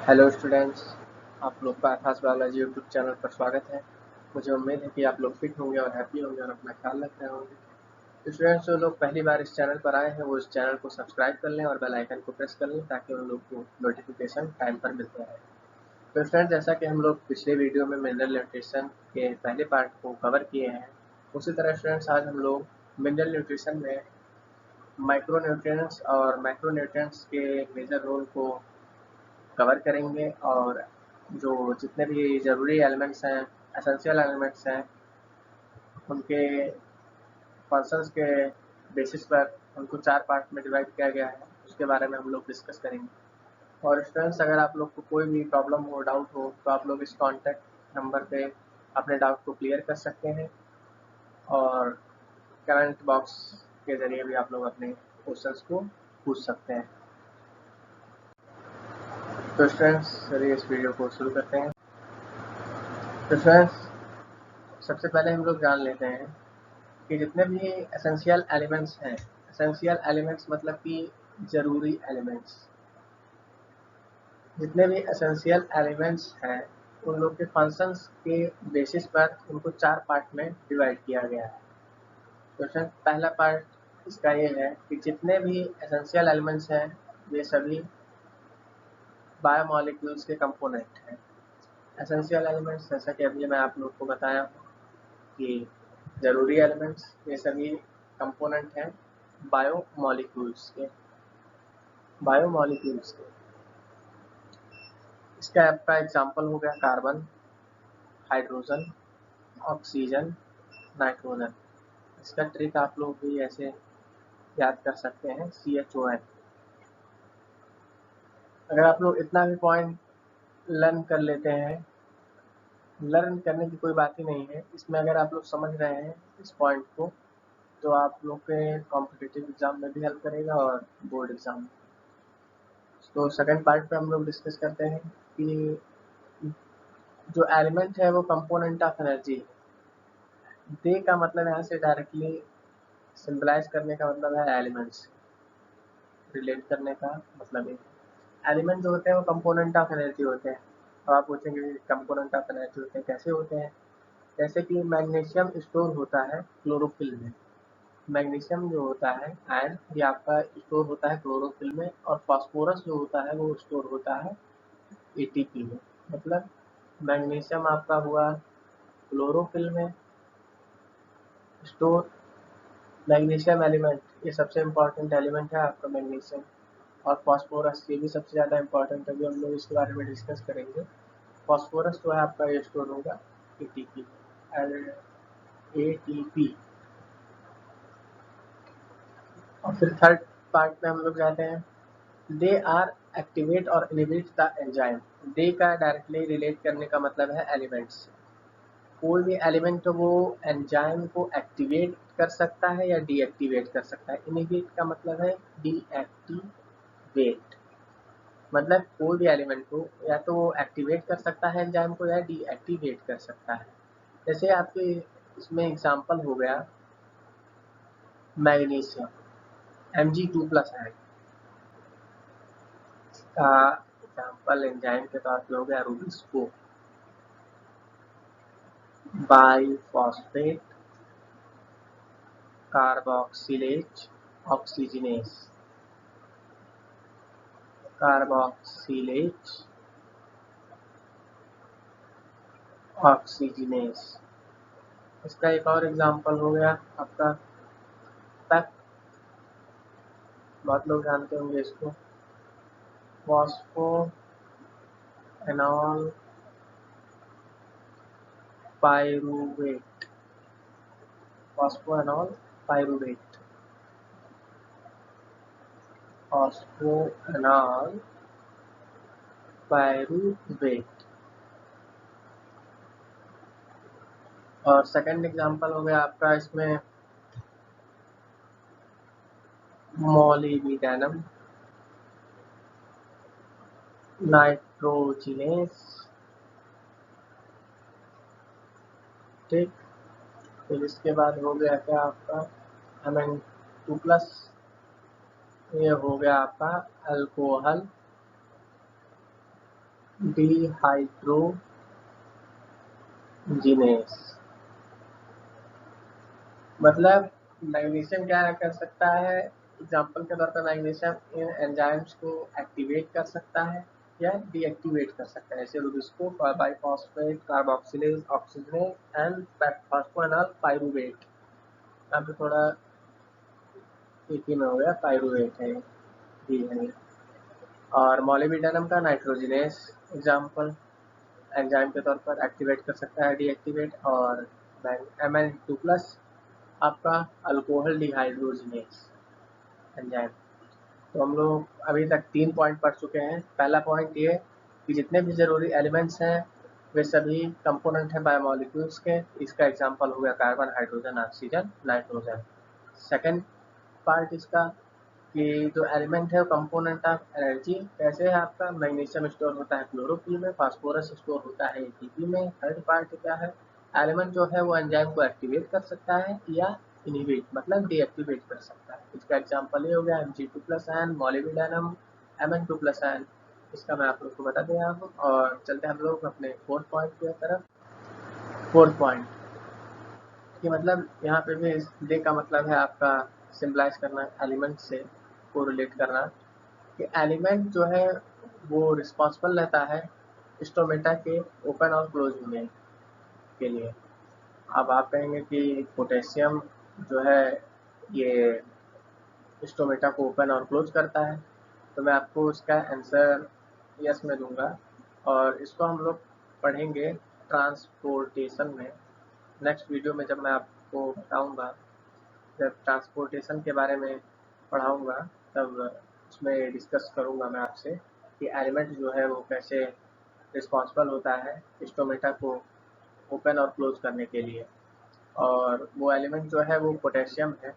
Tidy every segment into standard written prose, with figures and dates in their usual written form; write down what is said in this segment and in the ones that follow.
Hello students, आप लोग का आकाश बायोलॉजी यूट्यूब चैनल पर स्वागत है। मुझे उम्मीद है कि आप लोग फिट होंगे और हैप्पी होंगे और अपना ख्याल रख रहे होंगे। तो स्टूडेंट्स, जो लोग पहली बार इस चैनल पर आए हैं वो इस चैनल को सब्सक्राइब कर लें और बेल आइकन को प्रेस कर लें ताकि उन लोग को नोटिफिकेशन टाइम पर मिलता रहे। तो स्टूडेंट्स, जैसा कि हम लोग पिछले वीडियो में मिनरल न्यूट्रिशन के पहले पार्ट को कवर किए हैं, उसी तरह स्टूडेंट्स आज हम लोग मिनरल न्यूट्रिशन में माइक्रो न्यूट्रिएंट्स और मैक्रो न्यूट्रिएंट्स के मेजर रोल को कवर करेंगे और जो जितने भी ज़रूरी एलिमेंट्स हैं, एसेंशियल एलिमेंट्स हैं, उनके फंक्शंस के बेसिस पर उनको 4 पार्ट में डिवाइड किया गया है, उसके बारे में हम लोग डिस्कस करेंगे। और स्टूडेंट्स, अगर आप लोग को कोई भी प्रॉब्लम हो, डाउट हो, तो आप लोग इस कॉन्टैक्ट नंबर पे अपने डाउट को क्लियर कर सकते हैं और कमेंट बॉक्स के ज़रिए भी आप लोग अपने क्वेश्चंस को पूछ सकते हैं। तो स्टूडेंट्स, चलिए इस वीडियो को शुरू करते हैं। तो स्टूडेंट्स, सबसे पहले हम लोग जान लेते हैं कि जितने भी एसेंशियल एलिमेंट्स हैं, एसेंशियल एलिमेंट्स मतलब कि ज़रूरी एलिमेंट्स, जितने भी एसेंशियल एलिमेंट्स हैं उन लोग के फंक्शंस के बेसिस पर उनको 4 पार्ट में डिवाइड किया गया है। तो सर, पहला पार्ट इसका ये है कि जितने भी एसेंशियल एलिमेंट्स हैं ये सभी बायोमॉलिक्यूल्स के कंपोनेंट हैं। एसेंशियल एलिमेंट्स, जैसा कि अभी मैं आप लोग को बताया कि ज़रूरी एलिमेंट्स ये सभी कंपोनेंट हैं बायोमॉलिक्यूल्स के। इसका आपका एग्जांपल हो गया कार्बन, हाइड्रोजन, ऑक्सीजन, नाइट्रोजन। इसका ट्रिक आप लोग भी ऐसे याद कर सकते हैं, CHON। अगर आप लोग इतना भी पॉइंट लर्न कर लेते हैं, लर्न करने की कोई बात ही नहीं है इसमें, अगर आप लोग समझ रहे हैं इस पॉइंट को तो आप लोग के कॉम्पिटिटिव एग्जाम में भी हेल्प करेगा और बोर्ड एग्जाम में। तो सेकंड पार्ट पे हम लोग डिस्कस करते हैं कि जो एलिमेंट है वो कंपोनेंट ऑफ एनर्जी है। दे का मतलब यहाँ से डायरेक्टली सिंबलाइज करने का मतलब है एलिमेंट्स, रिलेट करने का मतलब है एलिमेंट जो होते हैं वो कंपोनेंट ऑफ एनर्जी होते हैं। अब आप पूछेंगे कंपोनेंट ऑफ एनर्जी होते हैं कैसे होते हैं। जैसे कि मैग्नीशियम स्टोर होता है क्लोरोफिल में। मैग्नीशियम जो होता है आयन, ये आपका स्टोर होता है क्लोरोफिल में, और फास्फोरस जो होता है वो स्टोर होता है ATP में। मतलब मैग्नीशियम आपका हुआ क्लोरोफिल में स्टोर। मैग्नीशियम एलिमेंट ये सबसे इम्पॉर्टेंट एलिमेंट है आपका मैग्नीशियम, और फास्फोरस ये भी सबसे ज़्यादा इम्पॉर्टेंट है, अभी हम लोग इसके बारे में डिस्कस करेंगे। फास्फोरस जो है आपका ये स्टोर होगा ATP ATP। और फिर थर्ड पार्ट में हम लोग जाते हैं, दे आर एक्टिवेट और इनहिबिट द एंजाइम। दे का डायरेक्टली रिलेट करने का मतलब है एलिमेंट्स से। कोई भी एलिमेंट वो एंजाइम को एक्टिवेट कर सकता है या डीएक्टिवेट कर सकता है। इनहिबिट का मतलब है डीएक्टिवेट, मतलब कोई भी एलिमेंट को या तो वो एक्टिवेट कर सकता है एंजाइम को या डीएक्टिवेट कर सकता है। जैसे आपके इसमें एग्जांपल हो गया मैग्नीशियम Mg2+ है, का एग्जांपल एंजाइम के तौर पे हो गया rubisco biphosphate carboxylase oxygenase, carboxylase oxygenase. इसका एक और एग्जांपल हो गया आपका तक, बहुत लोग जानते होंगे इसको, phospho enol pyruvate, phospho enol pyruvate, phospho enol pyruvate. और सेकंड एग्जांपल हो गया आपका इसमें मोलिब्डेनम नाइट्रोजिनेस। ठीक, फिर इसके बाद हो गया क्या आपका Mn2+, ये हो गया आपका अल्कोहल डिहाइड्रोजिनेस। मतलब मैग्नीशियम क्या कर सकता है, एग्जाम्पल के तौर पर मैग्नीशियम इन एंजाइम्स को एक्टिवेट कर सकता है या डीएक्टिवेट कर सकता है, जैसे rubisco, bisphosphate, carboxylase, oxygenase and phosphoenol pyruvate. यहाँ पे थोड़ा एक ही में हो गया, पाइरूवेट है जी है। और मॉलिब्डेनम का नाइट्रोजिनेस एग्जाम्पल एंजाइम के तौर पर एक्टिवेट कर सकता है, डीएक्टिवेट। और Mn2+ आपका अल्कोहल डिहाइड्रोजिनेस एंजाइम। तो हम लोग अभी तक 3 पॉइंट पढ़ चुके हैं। पहला पॉइंट ये कि जितने भी ज़रूरी एलिमेंट्स हैं वे सभी कंपोनेंट हैं बायोमोलिक्यूल्स के। इसका एग्जांपल हो गया carbon, hydrogen, oxygen, nitrogen. Second part इसका कि जो एलिमेंट है वो कंपोनेंट ऑफ एनर्जी कैसे है आपका, मैग्नीशियम स्टोर होता है क्लोरोफिल में, फास्फोरस स्टोर होता है एटीपी में। थर्ड पार्ट क्या है, एलिमेंट जो है वो एंजाइम को एक्टिवेट कर सकता है या इनहिबिट मतलब डीएक्टिवेट कर सकता है। इसका एग्जांपल ये हो गया Mg2+n, मॉलिब्डेनम, Mn2+n। इसका मैं आप लोग को बता दिया हूँ। और चलते हैं हम लोग अपने फोर्थ पॉइंट की तरफ। फोर्थ पॉइंट कि मतलब यहाँ पे भी डे का मतलब है आपका सिम्बलाइज करना, एलिमेंट से को रिलेट करना कि एलिमेंट जो है वो रिस्पॉन्सिबल रहता है स्टोमेटा के ओपन और क्लोज होने के लिए। अब आप कहेंगे कि पोटेशियम जो है ये स्टोमेटा को ओपन और क्लोज करता है, तो मैं आपको इसका आंसर यस में दूंगा। और इसको हम लोग पढ़ेंगे ट्रांसपोर्टेशन में। नेक्स्ट वीडियो में जब मैं आपको बताऊंगा, जब ट्रांसपोर्टेशन के बारे में पढ़ाऊंगा, तब उसमें डिस्कस करूंगा मैं आपसे कि एलिमेंट जो है वो कैसे रिस्पॉन्सिबल होता है स्टोमेटा को ओपन और क्लोज करने के लिए। और वो एलिमेंट जो है वो पोटेशियम है।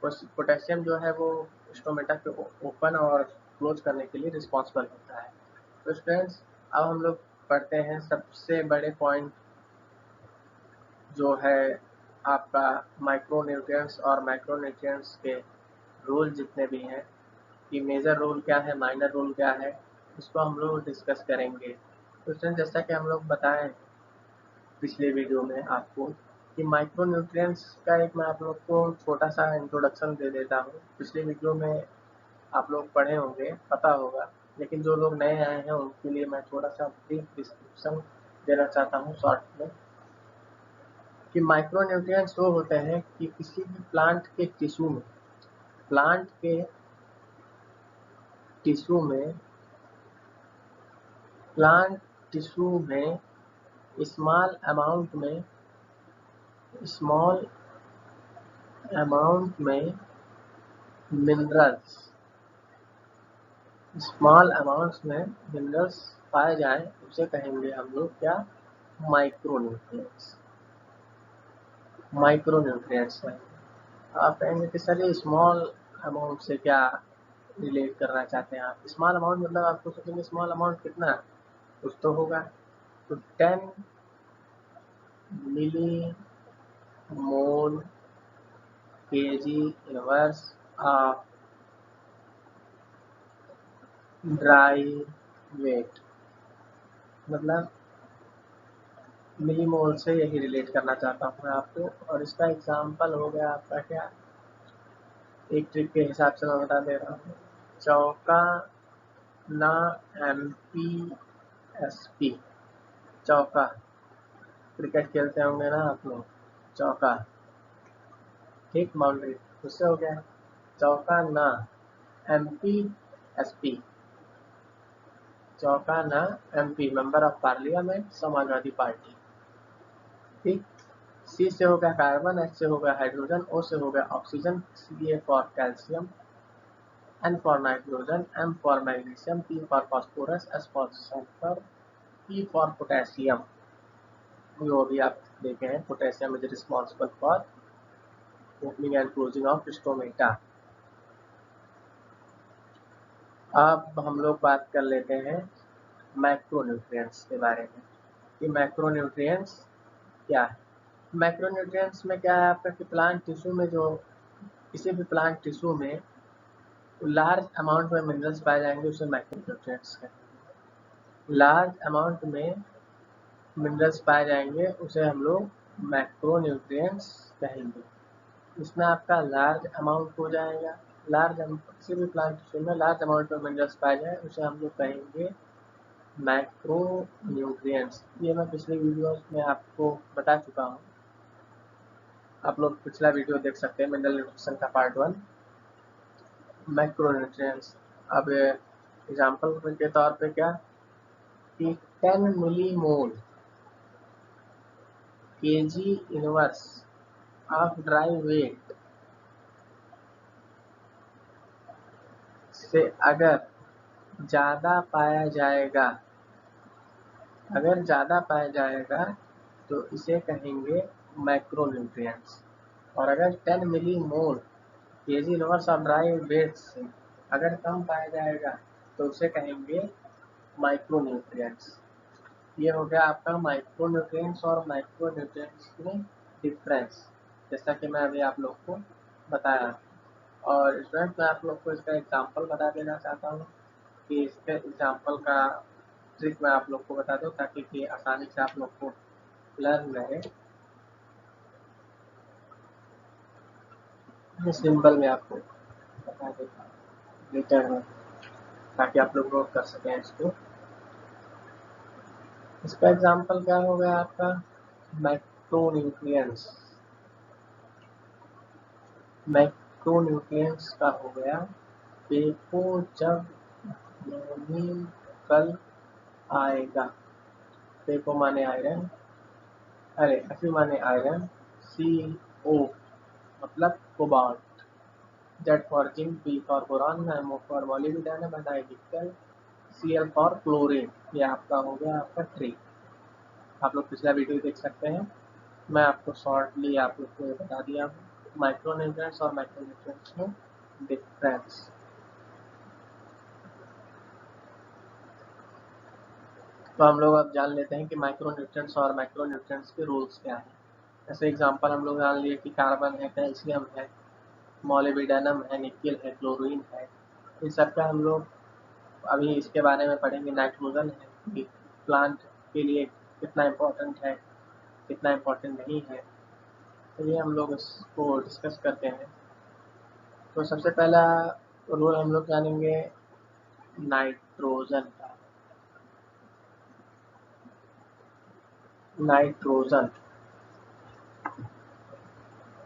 उस पोटेशियम जो है वो स्टोमेटा को ओपन और क्लोज करने के लिए रिस्पॉन्सिबल होता है। तो स्टूडेंट्स, अब हम लोग पढ़ते हैं सबसे बड़े पॉइंट जो है आपका माइक्रोन्यूट्रिएंट्स और माइक्रोन्यूट्रिएंट्स के रोल जितने भी हैं कि मेजर रोल क्या है, माइनर रोल क्या है, इसको हम लोग डिस्कस करेंगे। तो फ्रेंड्स, जैसा कि हम लोग बताएं पिछले वीडियो में आपको कि माइक्रोन्यूट्रिएंट्स का एक मैं आप लोग को छोटा सा इंट्रोडक्शन दे देता हूँ। पिछले वीडियो में आप लोग पढ़े होंगे, पता होगा, लेकिन जो लोग नए आए हैं उनके लिए मैं थोड़ा सा ब्रीफ डिस्क्रिप्शन देना चाहता हूँ शॉर्ट में कि माइक्रोन्यूट्रिएंट्स वो होते हैं कि किसी भी प्लांट के टिश्यू में, प्लांट के टिश्यू में प्लांट टिश्यू में स्मॉल अमाउंट में मिनरल्स स्मॉल अमाउंट्स में मिनरल्स पाए जाएं, उसे कहेंगे हम लोग क्या, माइक्रोन्यूट्रिएंट्स। माइक्रोन्यूट्रिएंट्स है। आप कहेंगे कि सर ये स्मॉल अमाउंट से क्या रिलेट करना चाहते हैं आप। स्मॉल अमाउंट मतलब आपको सोचेंगे स्मॉल अमाउंट कितना है, कुछ तो होगा। तो 10 milli mole KG inverse of dry weight, मतलब मिलीमोल से यही रिलेट करना चाहता हूँ मैं आपको। और इसका एग्जांपल हो गया आपका क्या, एक ट्रिक के हिसाब से मैं बता दे रहा हूँ, चौका ना MPSP। चौका, क्रिकेट खेलते होंगे ना आप लोग, चौका, ठीक, बाउंड्री, उससे हो गया चौका ना MPSP। चौका ना MP, member of parliament, Samajwadi party, ठीक। C से हो गया कार्बन, H से हो गया हाइड्रोजन, O से हो गया oxygen, Ca for calcium, N for nitrogen, M for magnesium, P for phosphorus, S for sulphur, P for potassium. जो भी आप देखे हैं, potassium is responsible for opening and closing of stomata. अब हम लोग बात कर लेते हैं मैक्रोन्यूट्रिएंट्स के बारे में कि मैक्रोन्यूट्रिएंट्स क्या है। मैक्रोन्यूट्रिएंट्स में क्या है आपका कि प्लांट टिश्यू में जो किसी भी प्लांट टिश्यू में लार्ज अमाउंट में मिनरल्स पाए जाएंगे, उसे मैक्रोन्यूट्रिएंट्स कहेंगे। लार्ज अमाउंट में मिनरल्स पाए जाएंगे उसे हम लोग मैक्रोन्यूट्रिएंट्स कहेंगे। इसमें आपका लार्ज अमाउंट हो जाएगा। किसी भी प्लांट टिश्यू में लार्ज अमाउंट में मिनरल्स पाए जाए उसे हम लोग कहेंगे मैक्रो न्यूट्रिएंट्स। ये मैं पिछले वीडियोस में आपको बता चुका हूँ, आप लोग पिछला वीडियो देख सकते हैं, मिनरल न्यूट्रिशन का पार्ट 1 मैक्रो न्यूट्रिएंट्स। अब एग्जाम्पल के तौर पे क्या कि 10 millimole K G inverse of dry weight से अगर ज़्यादा पाया जाएगा, तो इसे कहेंगे मैक्रोन्यूट्रिएंट्स। और अगर 10 millimole K G inverse of dry weight से अगर कम पाया जाएगा तो उसे कहेंगे माइक्रोन्यूट्रिएंट्स। ये हो गया आपका माइक्रोन्यूट्रिएंट्स और मैक्रोन्यूट्रिएंट्स में डिफरेंस, जैसा कि मैं अभी आप लोग को बताया। और स्टूडेंट मैं आप लोग को इसका एग्जांपल बता देना चाहता हूँ कि इसके एग्जांपल का ट्रिक मैं आप लोग को बता दूँ ताकि कि आसानी से आप लोग को लर्न रहे। सिंपल में आपको बता देता हूँ रिटर्न में, ताकि आप लोग नोट कर सकें इसको। इसका एग्जांपल क्या हो गया आपका मैक्रोन्यूट्रिएंट्स। मैक्रोन्यूट्रिएंट्स का हो गया देखो जब कल आएगा। देखो माने आयरन, अरे असी माने आयरन, CO मतलब cobalt, Z for zinc, P for boron, M for molybdenum, निकल, Cl फॉर क्लोरीन। ये आपका हो गया आपका ट्री। आप लोग पिछला वीडियो देख सकते हैं, मैं आपको शॉर्टली आप लोग को बता दिया हूँ माइक्रोन्यूट्रिएंट्स और मैक्रोन्यूट्रिएंट्स में डिफरेंस। तो हम लोग अब जान लेते हैं कि माइक्रोन्यूट्रिएंट्स और मैक्रोन्यूट्रिएंट्स के रूल्स क्या हैं। जैसे एग्जांपल हम लोग जान लिए कि कार्बन है, कैल्शियम है, मोलिब्डेनम है, निकल है, क्लोरीन है। इन सब का हम लोग अभी इसके बारे में पढ़ेंगे। नाइट्रोजन है कि प्लांट के लिए कितना इम्पोर्टेंट है, कितना इम्पोर्टेंट नहीं है, तो ये हम लोग इसको डिस्कस करते हैं। तो सबसे पहला रूल हम लोग जानेंगे नाइट्रोजन का। नाइट्रोजन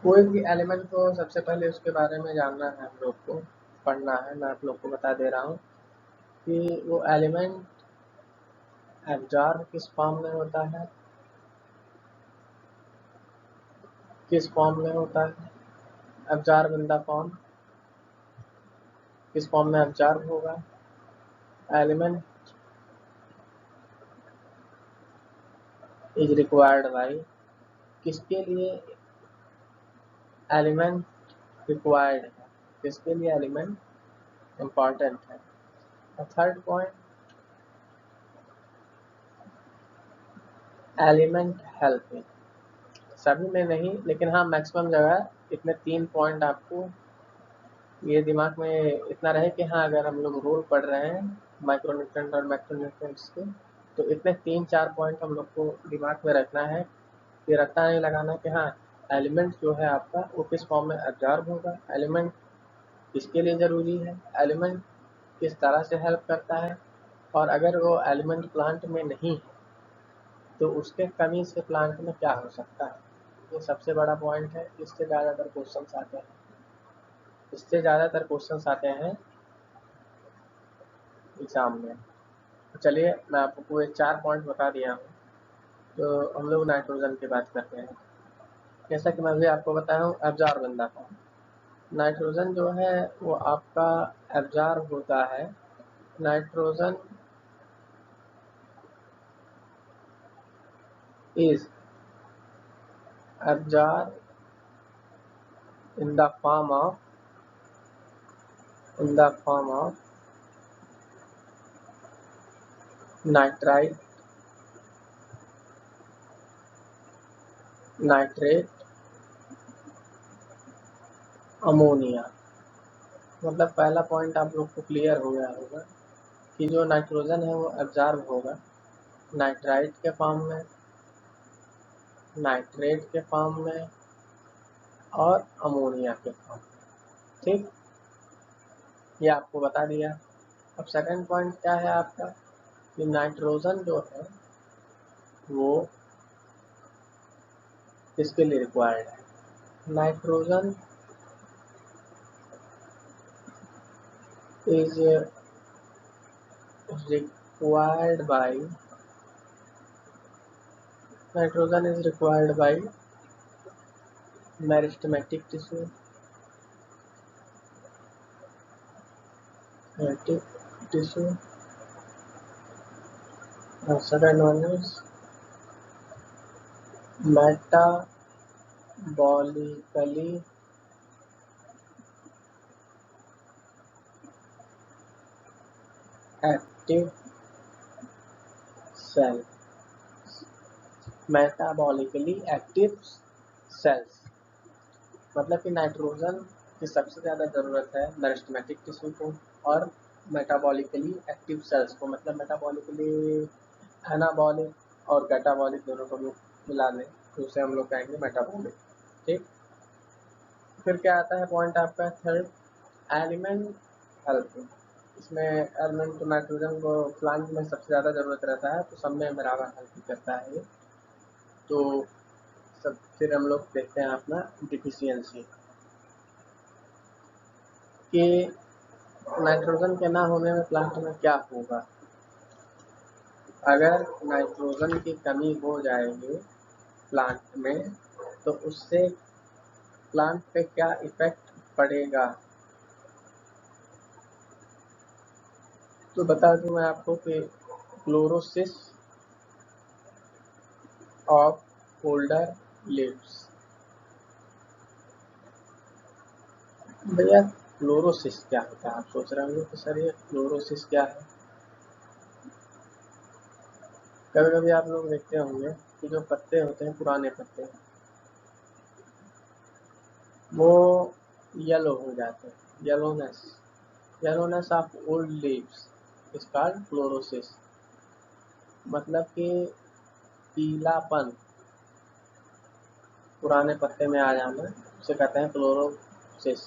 कोई भी एलिमेंट को सबसे पहले उसके बारे में जानना है, हम लोग को पढ़ना है। मैं आप लोग को बता दे रहा हूँ कि वो एलिमेंट एब्जॉर्ब किस फॉर्म में होता है, किस फॉर्म में होता है, एब्जॉर्ब इन द फॉर्म, किस फॉर्म में एब्जॉर्ब होगा। एलिमेंट इज रिक्वायर्ड बाई, किसके लिए एलिमेंट रिक्वायर्ड है, किसके लिए एलिमेंट इम्पॉर्टेंट है। और थर्ड पॉइंट एलिमेंट हेल्पिंग, सभी में नहीं लेकिन हाँ मैक्सिमम जगह इतने 3 पॉइंट आपको ये दिमाग में इतना रहे कि हाँ अगर हम लोग रूल पढ़ रहे हैं माइक्रोन्यूट्रिएंट और मैक्रोन्यूट्रिएंट्स के, तो इतने 3-4 पॉइंट हम लोग को दिमाग में रखना है। ये रट्टा नहीं लगाना कि हाँ एलिमेंट जो है आपका वो किस फॉर्म में एब्जॉर्ब होगा, एलिमेंट किसके लिए ज़रूरी है, एलिमेंट किस तरह से हेल्प करता है, और अगर वो एलिमेंट प्लांट में नहीं है तो उसके कमी से प्लांट में क्या हो सकता है। ये सबसे बड़ा पॉइंट है, इससे ज़्यादातर क्वेश्चंस आते हैं, एग्जाम में। तो चलिए मैं आपको ये 4 पॉइंट बता दिया हूँ। तो हम लोग नाइट्रोजन की बात करते हैं। जैसा कि मैं अभी आपको बताया हूँ absorb in the form, nitrogen जो है वो आपका एब्जॉर्ब होता है। Nitrogen is absorb in the form of nitrite, nitrate, ammonia. मतलब पहला पॉइंट आप लोग को क्लियर हो गया होगा कि जो नाइट्रोजन है वो एब्जॉर्ब होगा नाइट्राइट के फॉर्म में, नाइट्रेट के फॉर्म में और अमोनिया के फॉर्म में। ठीक, ये आपको बता दिया। अब सेकंड पॉइंट क्या है आपका कि नाइट्रोजन जो है वो किसके लिए रिक्वायर्ड है। Nitrogen is required by nitrogen is required by meristematic tissue, somatic tissue, and second one is metabolically active cell, metabolically active cells, मतलब कि नाइट्रोजन की सबसे ज़्यादा ज़रूरत है मेरिस्टेमेटिक टिश्यू को और मेटाबॉलिकली एक्टिव सेल्स को, मतलब मेटाबॉलिकली एनाबॉलिक और कैटाबॉलिक दोनों को मिला लें तो उसे हम लोग कहेंगे मेटाबॉलिक। ठीक, फिर क्या आता है पॉइंट आपका थर्ड, एलिमेंट हेल्प। इसमें एलिमेंट तो नाइट्रोजन को प्लांट में सबसे ज़्यादा ज़रूरत रहता है तो सब में बराबर हेल्प करता है ये। तो सब फिर हम लोग देखते हैं अपना डिफिशियंसी कि नाइट्रोजन के ना होने में प्लांट में क्या होगा। अगर नाइट्रोजन की कमी हो जाएगी प्लांट में तो उससे प्लांट पे क्या इफेक्ट पड़ेगा। तो बता दूं मैं आपको कि क्लोरोसिस ऑफ होल्डर लीव्स। भैया क्लोरोसिस क्या होता है, आप सोच रहे होंगे कि सर ये क्लोरोसिस क्या है। कभी कभी आप लोग देखते होंगे कि जो पत्ते होते हैं पुराने पत्ते वो येलो हो जाते हैं, yellowness of old leaves is called chlorosis, मतलब कि पीलापन पुराने पत्ते में आ जाना उसे कहते हैं क्लोरोसिस।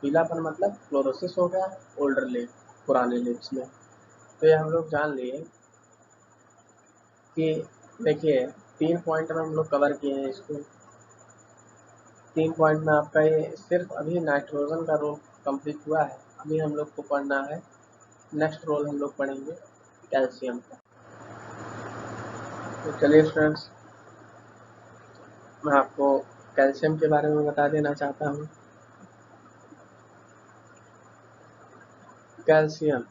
पीलापन मतलब क्लोरोसिस हो गया ओल्डर लीव, पुराने लीव्स में। तो ये हम लोग जान लिए कि देखिए 3 पॉइंट में हम लोग कवर किए हैं इसको। 3 पॉइंट में आपका ये सिर्फ अभी नाइट्रोजन का रोल कंप्लीट हुआ है। अभी हम लोग को पढ़ना है नेक्स्ट रोल, हम लोग पढ़ेंगे कैल्शियम का। तो चलिए स्टूडेंट्स, मैं आपको कैल्शियम के बारे में बता देना चाहता हूँ। कैल्शियम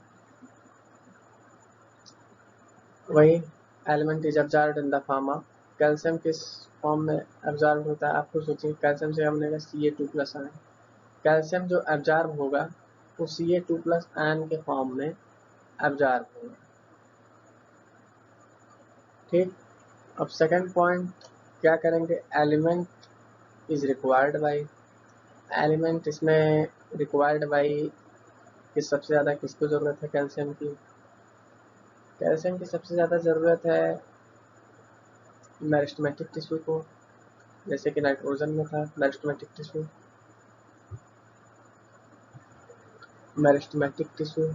वही element is absorbed in the form of, calcium किस फॉर्म में अब्जॉर्ब होता है। आपको सोचिए कैल्शियम से हमने Ca2+ आयन, कैल्शियम जो अब्जॉर्ब होगा वो Ca2+ आयन के फॉर्म में अब्जॉर्ब होगा। ठीक, अब सेकंड पॉइंट क्या करेंगे, element is required by. Element इसमें रिक्वायर्ड बाई कि सबसे ज़्यादा किसको ज़रूरत है कैल्शियम की। कैल्शियम की सबसे ज़्यादा ज़रूरत है मेरिस्टेमेटिक टिश्यू को, जैसे कि नाइट्रोजन में था मेरिस्टेमेटिक टिश्यू, मेरिस्टेमेटिक टिश्यू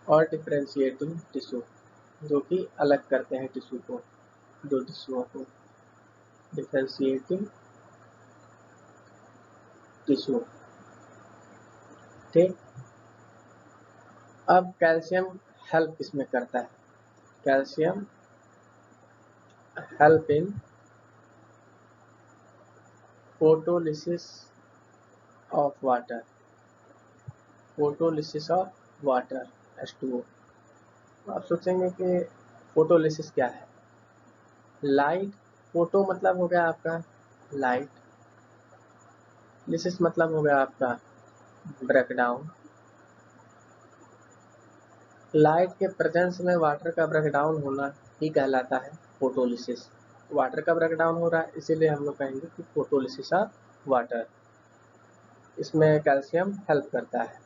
और डिफरेंशिएटिंग टिश्यू, जो कि अलग करते हैं टिश्यू को, दो टिश्यूओं को, डिफरेंशिएटिंग टिश्यू। ठीक, अब कैल्शियम हेल्प किसमें करता है, calcium help in photolysis of water, photolysis of water H2O। आप सोचेंगे कि फोटोलिसिस क्या है। लाइट, फोटो मतलब हो गया आपका लाइट, लिसिस मतलब हो गया आपका ब्रेकडाउन। लाइट के प्रेजेंस में वाटर का ब्रेकडाउन होना ही कहलाता है फोटोलिसिस। वाटर का ब्रेकडाउन हो रहा है इसीलिए हम लोग कहेंगे कि फोटोलिसिस ऑफ वाटर। इसमें कैल्शियम हेल्प करता है।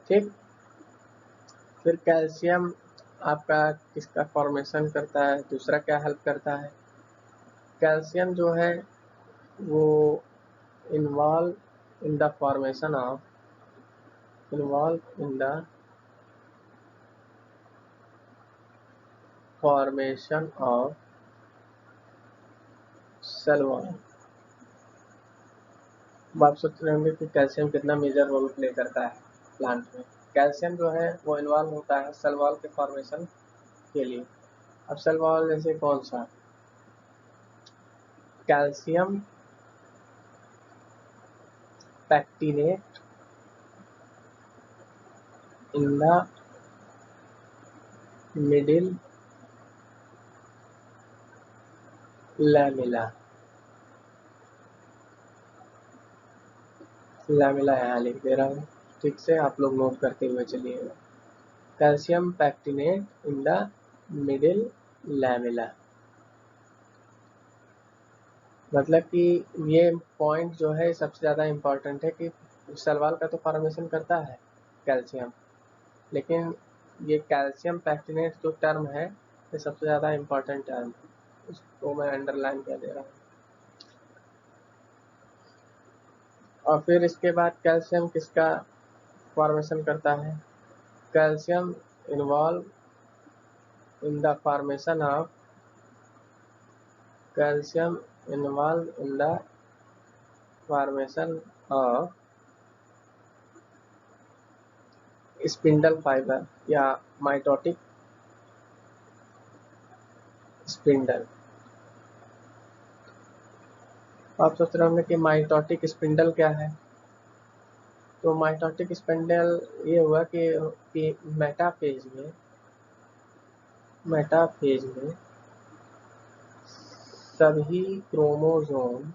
ठीक। फिर कैल्शियम आपका किसका फॉर्मेशन करता है, दूसरा क्या हेल्प करता है, कैल्शियम जो है वो involve in the formation of cell wall. अब आप सोच रहे होंगे कि कैल्शियम कितना मेजर रोल प्ले करता है प्लांट में। कैल्शियम जो है वो इन्वॉल्व होता है सेल वॉल के फॉर्मेशन के लिए। अब सेल वॉल जैसे कौन सा, calcium pectinate in the middle lamella. Lamella यहाँ लिख दे रहा हूँ, ठीक से आप लोग नोट करते हुए चलिएगा। Calcium pectinate in the middle lamella, मतलब कि ये पॉइंट जो है सबसे ज़्यादा इम्पॉर्टेंट है कि सेल वॉल का तो फॉर्मेशन करता है कैल्शियम, लेकिन ये कैल्शियम पैक्टिनेट जो टर्म है ये सबसे ज़्यादा इम्पॉर्टेंट टर्म है, इसको मैं अंडरलाइन कर दे रहा हूँ। और फिर इसके बाद कैल्शियम किसका फॉर्मेशन करता है, calcium involve in the formation of calcium involve in the formation of spindle fibre या माइटोटिक स्पिंडल। आप सोच रहे होंगे कि माइटोटिक स्पिंडल क्या है, तो माइटोटिक स्पिंडल ये हुआ कि मेटाफेज में सभी क्रोमोसोम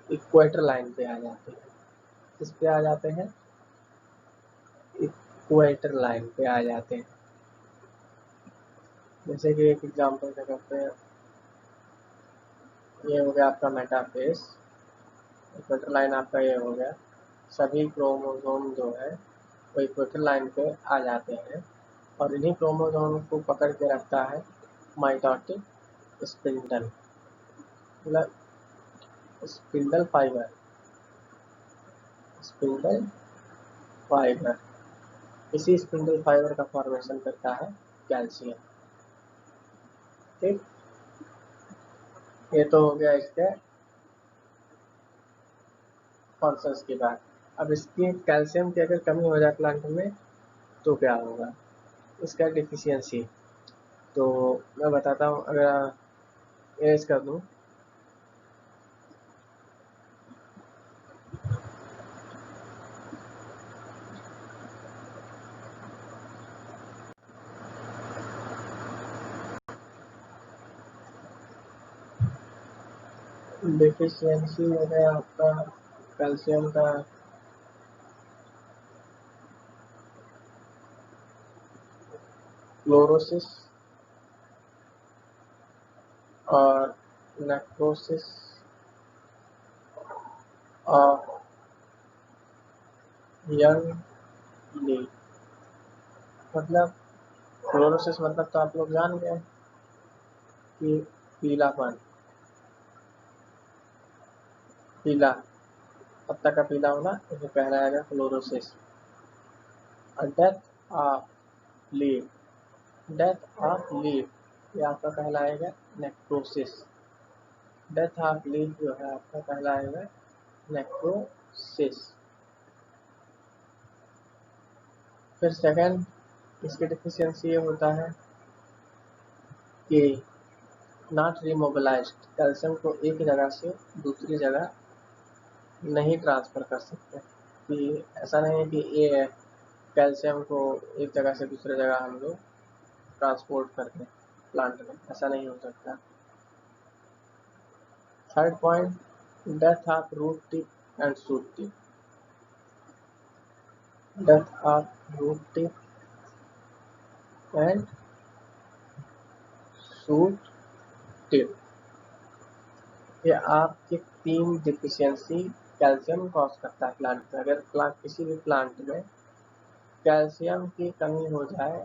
इक्वेटर लाइन पे आ जाते हैं। किस पे आ जाते हैं, इक्वेटर लाइन पे आ जाते हैं। जैसे कि एक एग्जांपल क्या करते हैं, ये हो गया आपका मेटाफेज, इक्वेटर लाइन आपका ये हो गया, सभी क्रोमोसोम जो है वो इक्वेटर लाइन पे आ जाते हैं और इन्हीं क्रोमोसोम को पकड़ के रखता है माइटोटिक स्पिंडल, मतलब स्पिंडल फाइबर। स्पिंडल फाइबर, इसी स्पिंडल फाइबर का फॉर्मेशन करता है कैल्शियम। ठीक, ये तो हो गया इसके फंक्शंस की बात। अब इसकी कैल्शियम की अगर कमी हो जाए प्लांट में तो क्या होगा, इसका डिफिशियंसी। तो मैं बताता हूँ, अगर एज कर दूँ, डिफिशियंसी हो गया आपका कैल्शियम का क्लोरोसिस और नेक्रोसिस ऑफ यंग लीफ। मतलब क्लोरोसिस मतलब तो आप लोग जान गए कि पीलापन, पीला, पत्ता का पीला होना, इसे कहलाएगा क्लोरोसिस। और death of leaf, death of leaf ये आपका कहलाएगा नेक्रोसिस। डेथ ऑफ लीफ जो है आपका कहलाएगा नेक्रोसिस। फिर सेकंड इसकी डिफिशियंसी ये होता है कि नॉट रिमोबिलाइज्ड, कैल्शियम को एक जगह से दूसरी जगह नहीं ट्रांसफ़र कर सकते। कि ऐसा नहीं है कि ये कैल्शियम को एक जगह से दूसरी जगह हम लोग ट्रांसपोर्ट कर दें प्लांट में, ऐसा नहीं हो सकता। Third point, death of root tip and shoot tip. Death of root tip and shoot tip, ये आपकी तीन डिफिशियंसी कैल्शियम कॉज करता है प्लांट में। अगर किसी भी प्लांट में कैल्शियम की कमी हो जाए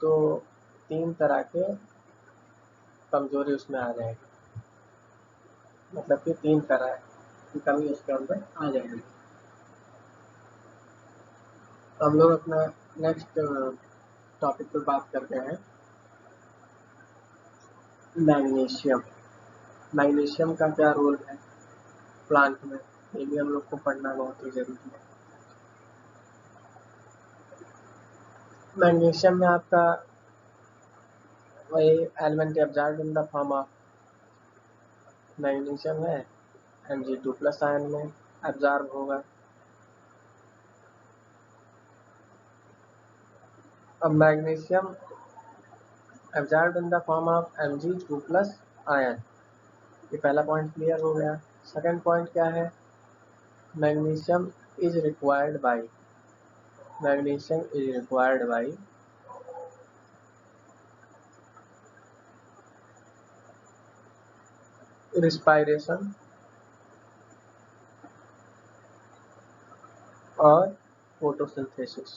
तो 3 तरह के कमजोरी उसमें आ जाएगी, मतलब कि 3 तरह की कमी उसके अंदर आ जाएगी। तो हम लोग अपना नेक्स्ट टॉपिक पर बात करते हैं मैग्नीशियम। मैग्नीशियम का क्या रोल है प्लांट में, ये भी हम लोग को पढ़ना बहुत ही जरूरी है। मैग्नीशियम में आपका वही element absorb in the form of magnesium है, Mg2+ आयन में एब्जॉर्ब होगा। अब magnesium absorb in the form of Mg2+ ion, ये पहला पॉइंट क्लियर हो गया। सेकंड पॉइंट क्या है, magnesium is required by respiration और फोटोसिंथेसिस।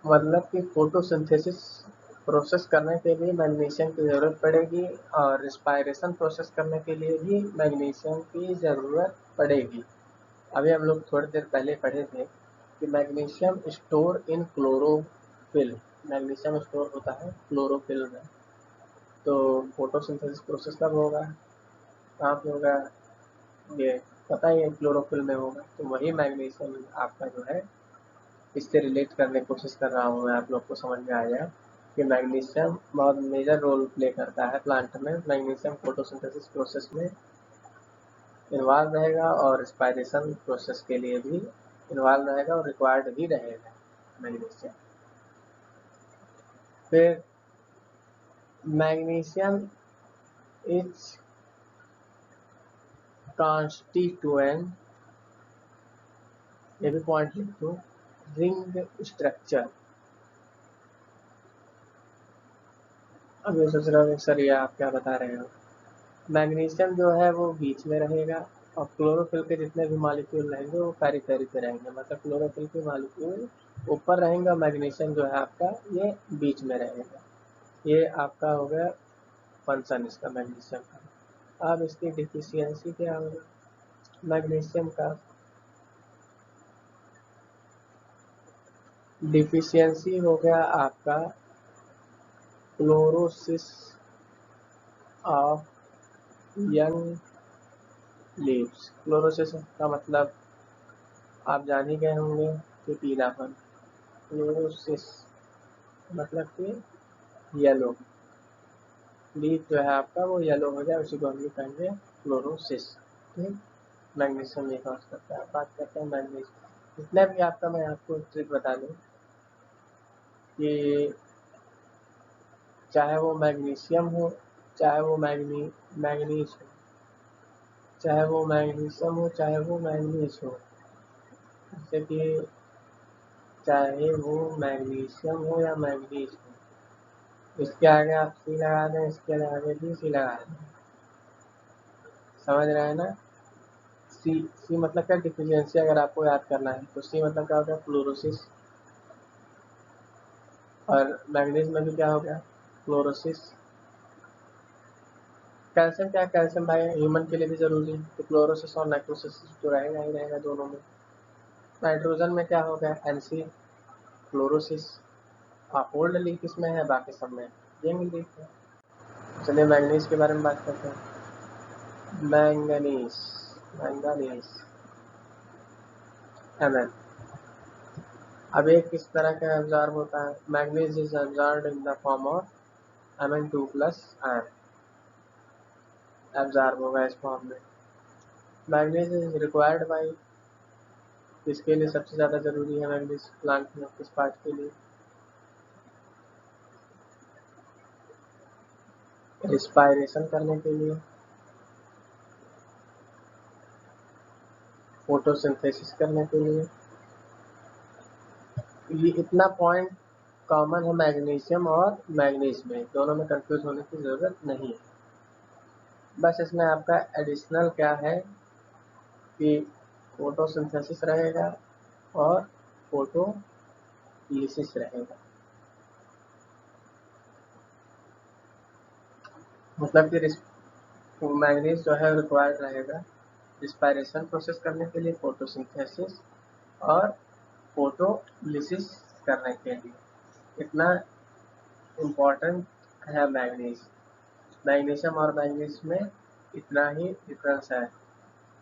मतलब कि फोटोसिंथेसिस प्रोसेस करने के लिए मैग्नीशियम की ज़रूरत पड़ेगी और रिस्पायरेशन प्रोसेस करने के लिए भी मैग्नीशियम की ज़रूरत पड़ेगी। अभी हम लोग थोड़ी देर पहले पढ़े थे कि magnesium store in chlorophyll, magnesium store होता है क्लोरोफिल में। तो फोटोसिंथेसिस प्रोसेस कब होगा, कहाँ पे होगा, ये पता ही है, क्लोरोफिल में होगा। तो वही मैग्नीशियम आपका जो है, इससे रिलेट करने की कोशिश कर रहा हूँ मैं, आप लोग को समझ में आ जाए कि मैग्नीशियम बहुत मेजर रोल प्ले करता है प्लांट में। मैग्नीशियम फोटोसिंथेसिस प्रोसेस में इन्वॉल्व रहेगा और रिस्पायरेशन प्रोसेस के लिए भी इन्वॉल्व रहेगा और रिक्वायर्ड भी रहेगा मैग्नीशियम। फिर मैग्नीशियम इज कॉन्स्टिट्यूएंट, ये भी पॉइंट लिख दो, रिंग स्ट्रक्चर। अब ये सोच रहा हूँ सर ये आप क्या बता रहे हो, मैग्नीशियम जो है वो बीच में रहेगा और क्लोरोफिल के जितने भी मॉलिक्यूल रहेंगे वो पेरिफेरी पे रहेंगे। मतलब क्लोरोफिल के मॉलिक्यूल ऊपर रहेंगे और मैग्नीशियम जो है आपका ये बीच में रहेगा। ये आपका हो गया फंक्शन इसका मैग्नीशियम का। अब इसकी डिफिशियंसी क्या होगा मैग्नीशियम का, डिफिशियंसी हो गया आपका chlorosis of young leaves. Chlorosis का मतलब आप जान ही गए होंगे कि पीलापन, क्लोरोसिस मतलब कि येलो, लीफ जो है आपका वो येलो हो जाए, उसी को हम लोग कहेंगे क्लोरोसिस। ठीक, मैग्नीशियम ये कॉज करता है। बात करते हैं मैग्नीशियम, जितने भी आपका, मैं आपको ट्रिक बता दूं कि चाहे वो मैग्नीशियम हो, चाहे वो मैग्नीज हो, चाहे वो मैग्नीशियम हो, चाहे वो मैग्नीज हो, जैसे कि चाहे वो मैग्नीशियम हो या मैग्नीज हो, इसके आगे आप सी लगा दें, इसके आगे भी सी लगा दें, समझ रहे हैं ना। सी मतलब क्या, डिफिशियंसी अगर आपको याद करना है तो सी मतलब क्या होगा, क्लोरोसिस। और मैग्नीज में भी क्या हो गया, क्लोरोसिस। कैल्शियम क्या, कैल्शियम भाई ह्यूमन के लिए भी जरूरी है, तो क्लोरोसिस और नाइट्रोसिस तो रहेगा ही रहेगा दोनों में। नाइट्रोजन में क्या हो गया, एनसी क्लोरोसिस। ओल्ड लीफ इसमें है, बाकी सब में यंग लीफ है। चलिए मैग्नीज के बारे में बात करते हैं। Manganese, manganese Mn। अब एक किस तरह का एब्जॉर्ब होता है, manganese is absorb in the form of Mn2+ ion, absorb होगा इस फॉर्म में। मैग्नीज इज रिक्वायर्ड बाई, किसके लिए सबसे ज़्यादा ज़रूरी है मैग्नीज प्लांट में, किस पार्ट के लिए, रिस्पायरेशन करने के लिए, फोटोसिंथेसिस करने के लिए। ये इतना पॉइंट कॉमन है मैग्नीशियम और मैग्नीज में, दोनों में कंफ्यूज होने की ज़रूरत नहीं है। बस इसमें आपका एडिशनल क्या है कि फोटोसिंथेसिस रहेगा और फोटोलिसिस रहेगा। मतलब कि मैंगनीज जो है रिक्वायर्ड रहेगा रिस्पायरेशन प्रोसेस करने के लिए, फोटोसिंथेसिस और फोटोलिसिस करने के लिए। इतना इम्पोर्टेंट है मैंगनीज। मैग्नीशियम और मैंगनीज में इतना ही डिफरेंस है।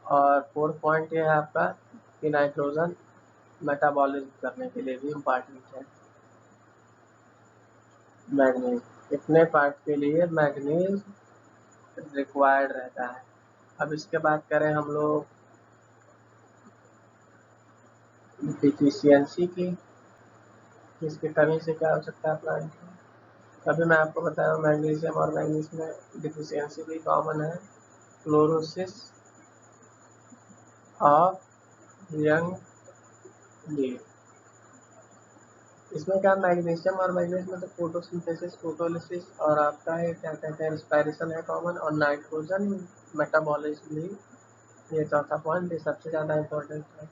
और फोर्थ पॉइंट ये है आपका कि नाइट्रोजन मेटाबॉलिज्म करने के लिए भी इम्पॉर्टेंट है मैग्नीज। इतने पार्ट के लिए मैग्नीज रिक्वायर्ड रहता है। अब इसके बाद करें हम लोग डिफिशियंसी की, इसकी कमी से क्या हो सकता है प्लांट में। तभी मैं आपको बताया मैग्नीशियम और मैंगनीज में डिफिशियंसी भी कॉमन है। Chlorosis of young leaf. इसमें क्या मैग्नीशियम और मैंगनीज में तो फोटोसिंथेसिस, फोटोलिसिस और आपका है क्या कहते हैं रिस्पायरेशन है कॉमन, और नाइट्रोजन मेटाबॉलिज्म भी ये चौथा पॉइंट ये सबसे ज़्यादा इम्पोर्टेंट है।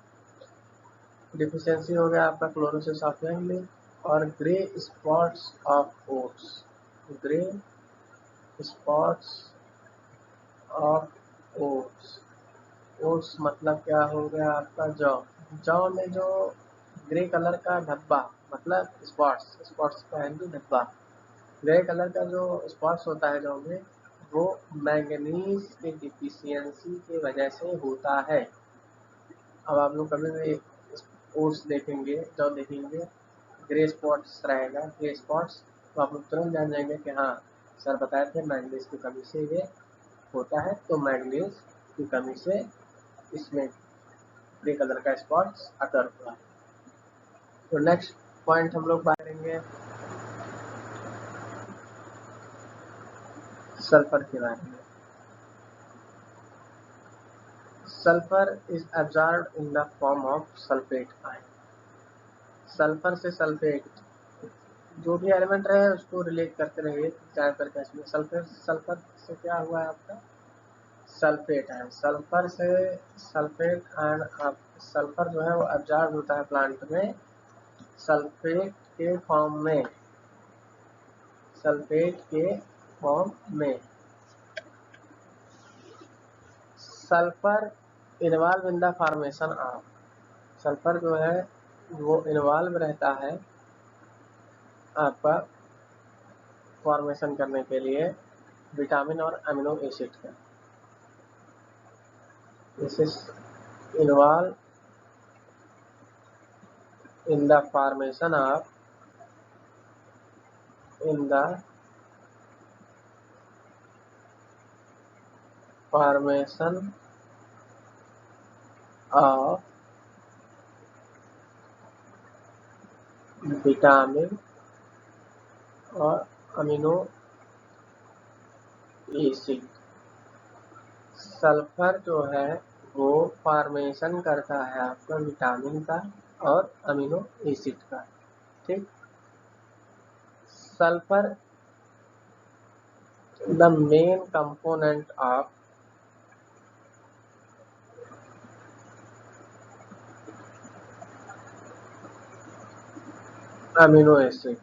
डिफिशियंसी हो गया आपका क्लोरोसिस ऑफ यंग लीफ और grey spots of oats. Grey spots of oats. Oats मतलब क्या हो गया आपका जौ। जौ में जो ग्रे कलर का धब्बा मतलब स्पॉट्स, स्पॉट्स का है धब्बा, ग्रे कलर का जो स्पॉट्स होता है जौ में, वो मैंगनीज के डिफिशियंसी की वजह से होता है। अब आप लोग कभी भी ओट्स देखेंगे, जौ देखेंगे, ग्रे स्पॉट्स रहेगा, ग्रे स्पॉट्स, तो आप लोग तुरंत जान जाएंगे कि हाँ सर बताए थे मैंगनीज की कमी से ये होता है। तो मैंगनीज की कमी से इसमें ग्रे कलर का स्पॉट्स अकर हुआ। तो नेक्स्ट पॉइंट हम लोग बात करेंगे सल्फर के बारे में। Sulphur is absorbed in the form of sulphate ion. Sulphur से सल्फेट जो भी एलिमेंट रहे उसको रिलेट करते रहिए चार करके इसमें। सल्फर सल्फर से क्या हुआ है आपका सल्फेट है। सल्फर से सल्फेट एंड सल्फर जो है वो एब्जॉर्ब होता है प्लांट में सल्फेट के फॉर्म में, सल्फेट के फॉर्म में। Sulphur involve in the formation of, sulphur जो है वो इन्वॉल्व रहता है आपका फॉर्मेशन करने के लिए विटामिन और अमीनो एसिड का। This is involve in the formation of, in the formation of vitamin और अमीनो एसिड। सल्फर जो है वो फॉर्मेशन करता है आपका विटामिन का और अमीनो एसिड का। ठीक, sulphur the main component of amino acid.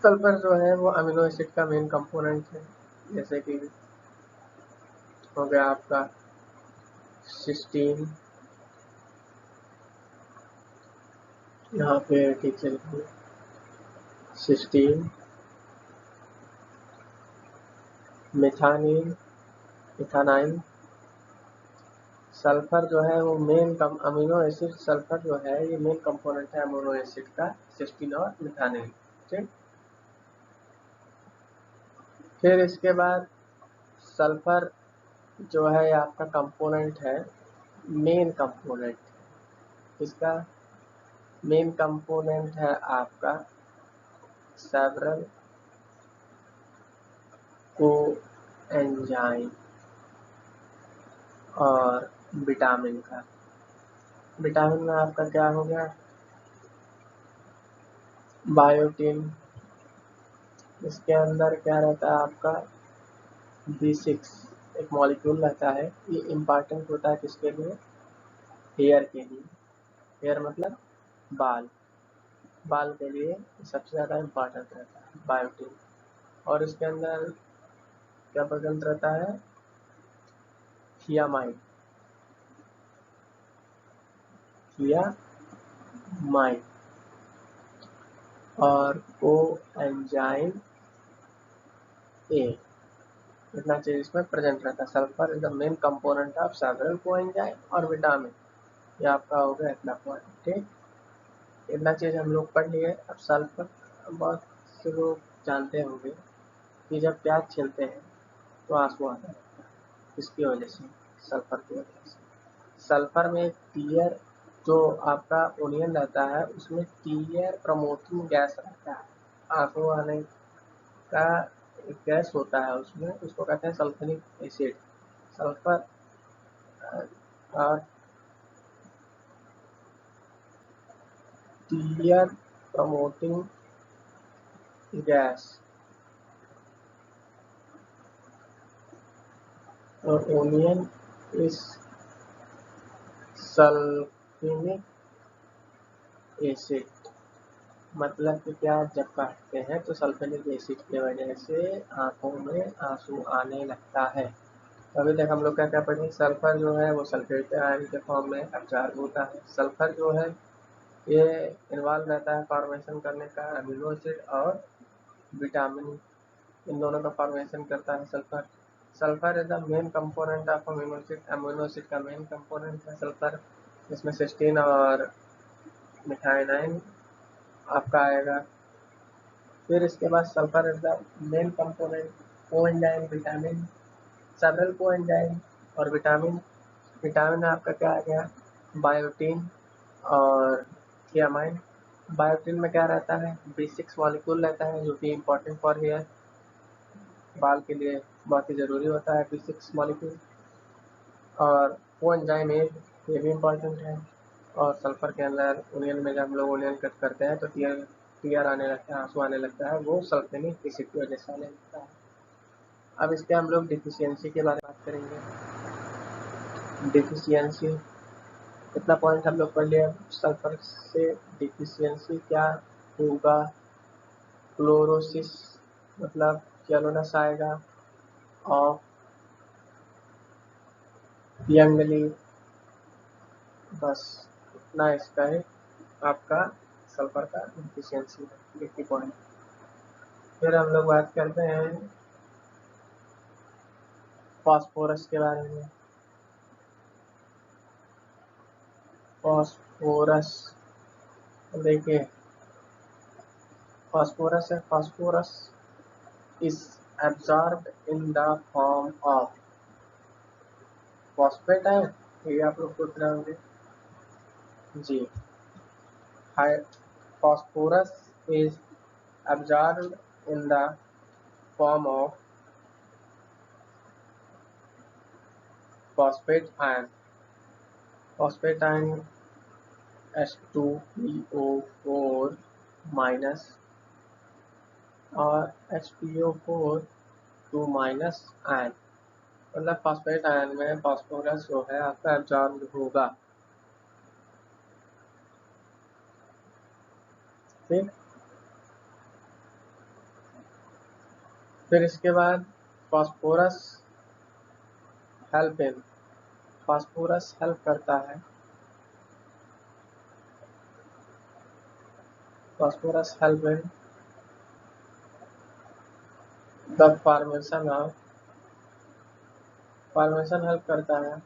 Sulphur जो है वो अमीनो एसिड का मेन कंपोनेंट है। जैसे कि हो गया आपका सिस्टीन, यहाँ पे ठीक से लिखिए सिस्टीन, मेथानिन, इथानाइन। सल्फर जो है वो मेन अमीनो एसिड, सल्फर जो है ये मेन कंपोनेंट है अमीनो एसिड का, सिस्टीन और मिथानिन। ठीक, फिर इसके बाद सल्फर जो है आपका कंपोनेंट है, मेन कंपोनेंट इसका, मेन कंपोनेंट है आपका सेवरल को एंजाइम और विटामिन का। विटामिन में आपका क्या हो गया बायोटिन, इसके अंदर क्या रहता है आपका B6 एक मॉलिक्यूल रहता है। ये इम्पॉर्टेंट होता है किसके लिए? हेयर के लिए। हेयर मतलब बाल। बाल के लिए सबसे ज़्यादा इम्पॉर्टेंट रहता है बायोटिन। और इसके अंदर क्या प्रेजेंट रहता है? थियामाइड। थियामाइड और कोएंजाइम ए, इतना चीज इसमें प्रेजेंट रहता है। Sulphur is the main component of several coenzyme और विटामिन। ये आपका हो गया इतना पॉइंट, ठीक। इतना चीज हम लोग पढ़ लिए। अब सल्फर बहुत से लोग जानते होंगे कि जब प्याज छीलते हैं तो आंसू आता है, किसकी वजह से? सल्फर की वजह से। सल्फर में टीयर जो आपका ओनियन रहता है उसमें टीयर प्रमोटिंग गैस रहता है। आंसू आने का एक गैस होता है उसमें, उसको कहते हैं सल्फ्यूरिक एसिड। सल्फर और टीयर प्रमोटिंग गैस और ओनियन इस सल्फ्यूरिक एसिड। मतलब कि प्याज जब काटते हैं तो सल्फ्यूरिक एसिड की वजह से आंखों में आंसू आने लगता है। अभी तक हम लोग क्या क्या पढ़े? सल्फर जो है वो सल्फेट आयन के फॉर्म में अब्जॉर्ब होता है। सल्फर जो है ये इन्वॉल्व रहता है फॉर्मेशन करने का अमीनो एसिड और विटामिन, इन दोनों का फॉर्मेशन करता है sulphur. Sulphur is the main component of amino acid. Amino acid का मेन कंपोनेंट है सल्फर। इसमें सिस्टीन और मिथाइनाइन आपका आएगा। फिर इसके बाद sulphur is the main component coenzyme vitamin, several coenzyme और विटामिन। विटामिन आपका क्या आ गया? बायोटीन और थियामाइन। बायोटीन में क्या रहता है? B6 मॉलिक्यूल रहता है जो कि इम्पोर्टेंट फॉर हेयर, बाल के लिए बहुत ही ज़रूरी होता है B6 मॉलिक्यूल। और कोएंजाइम ए, ये भी इम्पोर्टेंट है। और सल्फर के अंदर ओनियन में जब हम लोग ओनियन कट करते हैं तो टीयर आने लगता है, आंसू आने लगता है, वो सल्फ्यूरिक एसिड की वजह से आने लगता है। अब इसके हम लोग डिफिशियंसी के बारे में बात करेंगे। डिफिशियंसी इतना पॉइंट हम लोग पढ़ लिया। सल्फर से डिफिशियंसी क्या होगा? क्लोरोसिस मतलब येलोनेस आएगा ऑफ यंग लीफ। बस इतना इसका है आपका सल्फर का डिफिशियंसी है, 80 पॉइंट। फिर हम लोग बात करते हैं फास्फोरस के बारे में। फास्फोरस देखिए, फास्फोरस है, phosphorus is absorbed in the form of phosphate है। ये आप लोग सोच रहे होंगे जी। Phosphorus is absorbed in the form of phosphate ion. Phosphate ion H2PO4 minus और HPO4 2 माइनस आयन। मतलब फॉस्फेट आयन में फास्फोरस जो है आपका एब्जॉर्ब होगा, ठीक। फिर इसके बाद phosphorus help in, phosphorus help करता है, phosphorus help in the formation help करता है।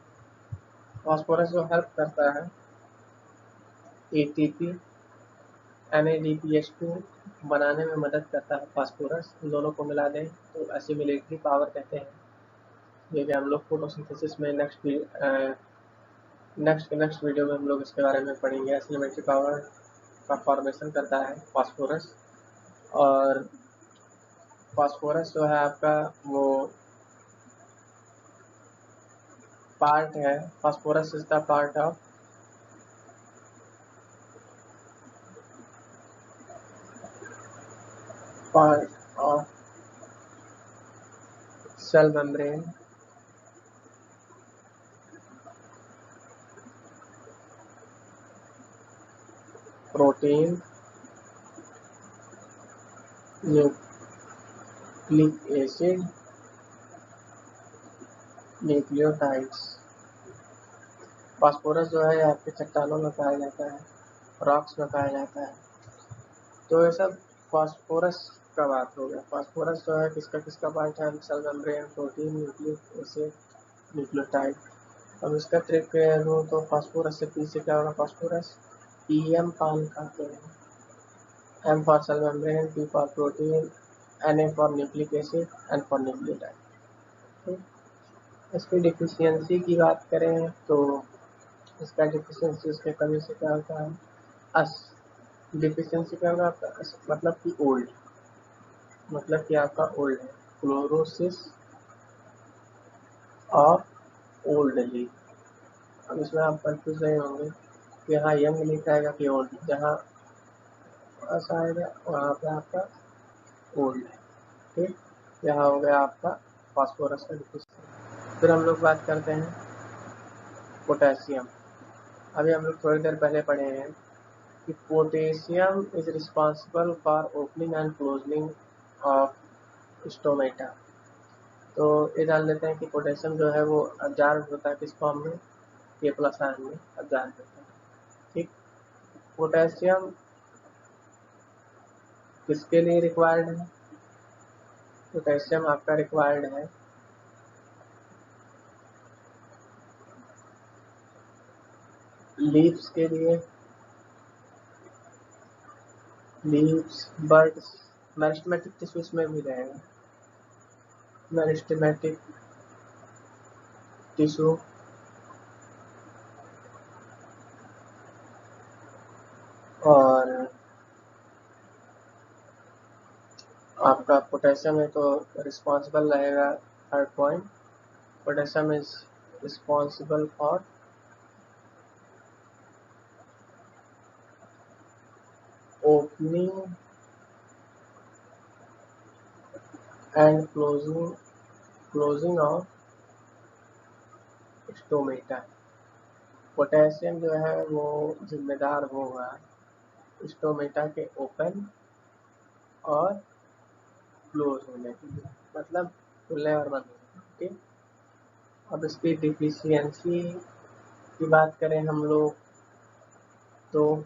फास्फोरस जो हेल्प करता है ATP NADPH2 बनाने में मदद करता है फास्फोरस। इन दोनों को मिला दें तो एसिमिलेटरी पावर कहते हैं। ये कि हम लोग फोटोसिंथेसिस में नेक्स्ट वीडियो में हम लोग इसके बारे में पढ़ेंगे। एसिमिलेटरी पावर का फॉर्मेशन करता है फास्फोरस। और फास्फोरस जो है आपका वो पार्ट है, phosphorus is the part of cell membrane, protein, nucleic acid, nucleotides. Phosphorus जो है आपके चट्टानों में पाया जाता है, रॉक्स में पाया जाता है। तो ये सब फास्फोरस का बात हो गया। फास्फोरस जो है किसका किसका पार्ट है? Cell membrane, protein, nucleic acid, nucleotide. अब इसका ट्रिक करूँ तो फास्फोरस से पी से क्या होगा? फास्फोरस पीएम पान खाते हैं। M for cell membrane, P for protein, Na for nucleic acid, N for nucleotide। इसकी डिफिशियंसी की बात करें तो इसका डिफिशियंसी उसके कमी से क्या होता है? अस डिफिशियंसी क्या होगा आपका? मतलब कि ओल्ड, मतलब कि आपका ओल्ड है, क्लोरोसिस ऑफ ओल्ड लीफ। अब इसमें आप कंफ्यूज नहीं होंगे, यहाँ यंग लिखा आएगा कि ओल्ड, जहाँ ऐसा आएगा वहाँ पे आपका ओल्ड है। ठीक, यहाँ हो गया आपका फास्फोरस का डिफिशियंसी। फिर हम लोग बात करते हैं पोटेशियम। अभी हम लोग थोड़ी देर पहले पढ़े हैं कि potassium is responsible for opening and closing of stomata. तो ये जान लेते हैं कि पोटेशियम जो है वो अब्जॉर्ब होता है किस फॉर्म में? के प्लस आयन में अब्जॉर्ब होता है। ठीक, पोटेशियम किसके लिए रिक्वायर्ड है? पोटेशियम आपका रिक्वायर्ड है लीव्स के लिए, लीव्स, बर्ड्स, मेरिस्टेमेटिक टिश्यूज में भी रहेगा, मेरिस्टेमेटिक टिश्यू, और आपका पोटेशियम है तो रिस्पॉन्सिबल रहेगा। Third point, potassium is responsible for opening and closing of stomata. Potassium जो है वो जिम्मेदार होगा स्टोमेटा के ओपन और क्लोज होने के लिए, मतलब खुलने और बंद होने के। ठीक, अब इसकी डिफिशियंसी की बात करें हम लोग तो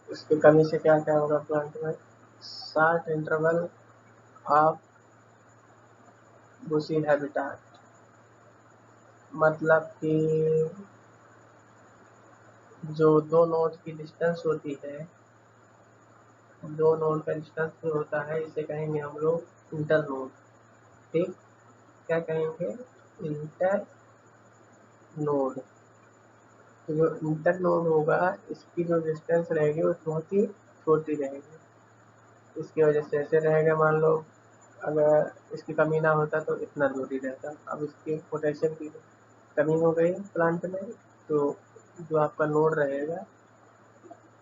इसकी कमी से क्या क्या होगा प्लांट में? Short interval of bushy habitat, मतलब कि जो दो नोड की डिस्टेंस होती है, दो नोड का डिस्टेंस जो होता है इसे कहेंगे हम लोग इंटर नोड। ठीक, क्या कहेंगे? Inter node. तो जो इंटर नोड होगा इसकी जो डिस्टेंस रहेगी वो बहुत ही छोटी रहेगी। इसकी वजह से ऐसे रहेगा, मान लो अगर इसकी कमी ना होता तो इतना दूरी रहता। अब इसकी पोटेशियम की कमी हो गई प्लांट में, तो जो आपका नोड रहेगा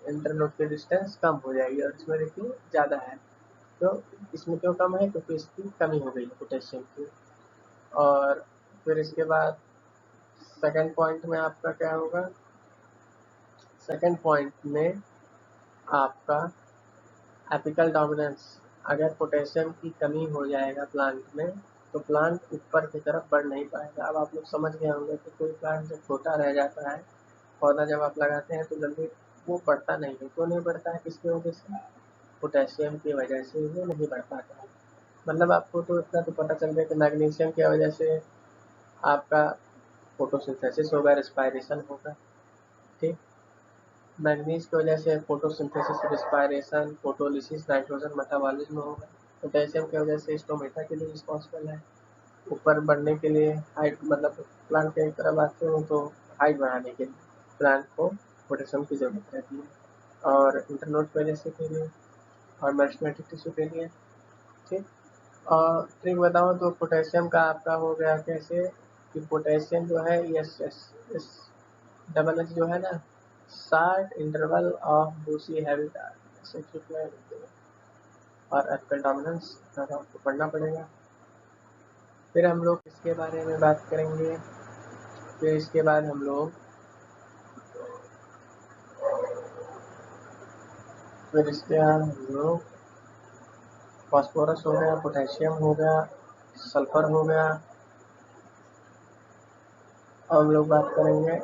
इंटर नोड की डिस्टेंस कम हो जाएगी, और इसमें देखिए ज़्यादा है। तो इसमें क्यों कम है? क्योंकि इसकी कमी हो गई है पोटेशियम की। और फिर इसके बाद सेकंड पॉइंट में आपका क्या होगा? सेकंड पॉइंट में आपका एपिकल डोमिनेंस। अगर पोटेशियम की कमी हो जाएगा प्लांट में तो प्लांट ऊपर की तरफ बढ़ नहीं पाएगा। अब आप लोग समझ गए होंगे कि कोई प्लांट जब छोटा रह जाता है, पौधा जब आप लगाते हैं तो जल्दी वो बढ़ता नहीं है। क्यों नहीं बढ़ता है? किसकी वजह से? पोटेशियम की वजह से वो नहीं बढ़ पाता है। मतलब आपको तो इतना तो पता चल गया कि मैग्नीशियम की वजह से आपका फोटोसिंथेसिस होगा, रेस्पायरेशन होगा। ठीक, मैग्नीज की वजह से photosynthesis, respiration, photolysis, nitrogen metabolism होगा। पोटेशियम की वजह से स्टोमेटा के लिए रिस्पॉन्सिबल है, ऊपर बढ़ने के लिए, हाइट, मतलब प्लांट की तरह बात करूँ तो हाइट बढ़ाने के लिए प्लांट को पोटेशियम की जरूरत रहती है, और इंटरनोड की वजह से के लिए, और मेरिस्टेमेटिक टिश्यू के लिए। ठीक, और ट्रिक बताऊँ तो पोटेशियम का आपका हो गया कैसे कि पोटेशियम जो है एस डबल एच जो है ना, short interval of Bussy habitat, ऐसे ट्रिक में और एपिकल डोमिनेंस आपको पढ़ना पड़ेगा। फिर हम लोग इसके बारे में बात करेंगे। फिर इसके बाद हम लोग फास्फोरस हो गया, पोटेशियम हो गया, सल्फर हो गया। और हम लोग बात करेंगे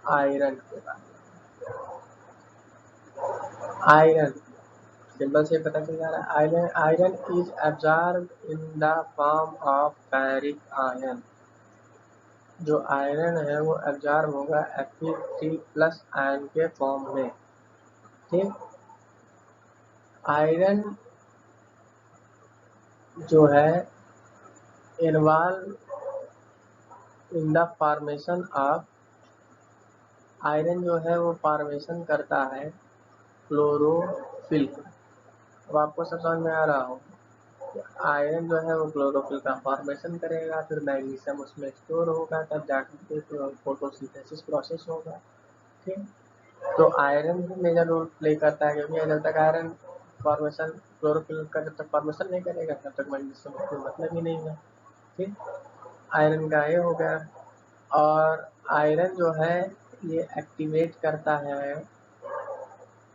आयरन के बारे में। आयरन सिंबल से पता चल जा रहा है। Iron is absorbed in the form of ferric ion. जो आयरन है वो एब्जॉर्ब होगा Fe3+ आयन के फॉर्म में। ठीक, आयरन जो है involve in the formation of, iron जो है वो फॉर्मेशन करता है क्लोरोफिल का। अब आपको सब समझ में आ रहा हो, आयरन जो है वो क्लोरोफिल का फॉर्मेशन करेगा, फिर मैग्नीशियम उसमें स्टोर होगा, तब जाकर के फोटोसिंथेसिस प्रोसेस होगा। ठीक, तो आयरन भी मेजर रोल प्ले करता है, क्योंकि जब तक आयरन फॉर्मेशन क्लोरोफिल का जब तक फॉर्मेशन नहीं करेगा तब तक मैग्नीशियम का कोई मतलब ही नहीं है। ठीक, आयरन का ये हो गया। और आयरन जो है ये एक्टिवेट करता है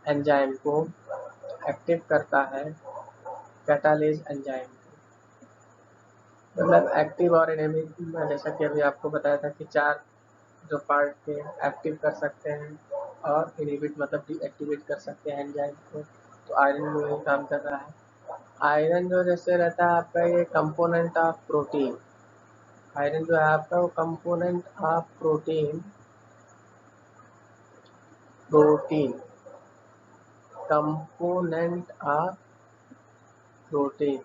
एंजाइम को, एक्टिव करता है कैटालेज एंजाइम को। मतलब एक्टिव और इनहिबिट, जैसा कि अभी आपको बताया था कि 4 जो पार्ट के एक्टिव कर सकते हैं और इनहिबिट मतलब डीएक्टिवेट कर सकते हैं एंजाइम को, तो आयरन जो यही काम कर रहा है। आयरन जो जैसे रहता है आपका ये कंपोनेंट ऑफ प्रोटीन, आयरन जो है आपका वो component of protein, component of protein,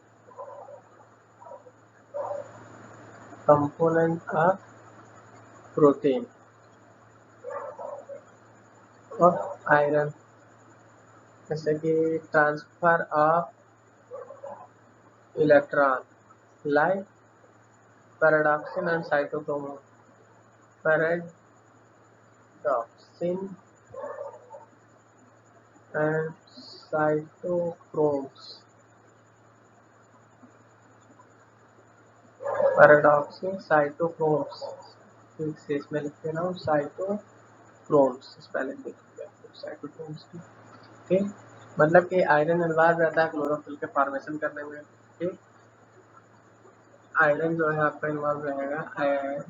component of protein of iron, जैसे कि transfer of electron like paradoxin and cytochrome, paradoxin and cytochromes, paradoxin cytochromes, ठीक से इसमें लिखते रहा हूँ साइटोक्रोम्स, स्पेलिंग देख लिया साइटोक्रोम्स की। ठीक, मतलब कि आयरन इन्वॉल्व रहता है क्लोरोफिल के फॉर्मेशन करने में। ठीक, आयरन जो है आपका इन्वॉल्व रहेगा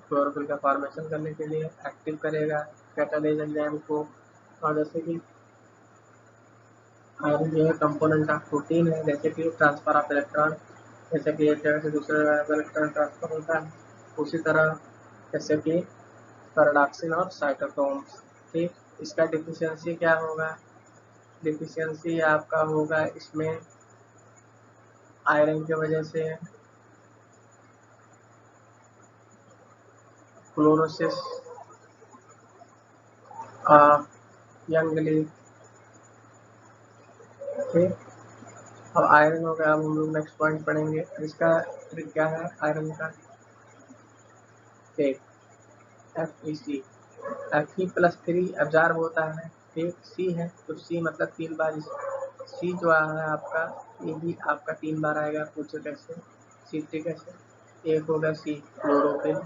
क्लोरोफिल का फॉर्मेशन करने के लिए, एक्टिव करेगा कैटालेज एंजाइम को। और जैसे कि आयरन जो है कंपोनेंट ऑफ प्रोटीन है, जैसे कि ट्रांसफर ऑफ इलेक्ट्रॉन, जैसे कि एक जगह से दूसरे जगह पर इलेक्ट्रॉन ट्रांसफर होता है, उसी तरह जैसे कि पैराडॉक्सिन और साइटोक्रोम्स। ठीक, इसका डिफिशियंसी क्या होगा, डिफिशियंसी आपका होगा इसमें आयरन की वजह से क्लोरोसिस ऑफ यंग लीफ। ठीक, अब आयरन हो गया। अब हम लोग नेक्स्ट पॉइंट पढ़ेंगे, इसका ट्रिक क्या है आयरन का। ठीक, FeC, Fe+3 एब्जॉर्ब होता है। ठीक, C है तो C मतलब 3 बार, C जो है आपका ये भी आपका 3 बार आएगा। पूछो कैसे, C3 कैसे, एक होगा C क्लोरोफिल,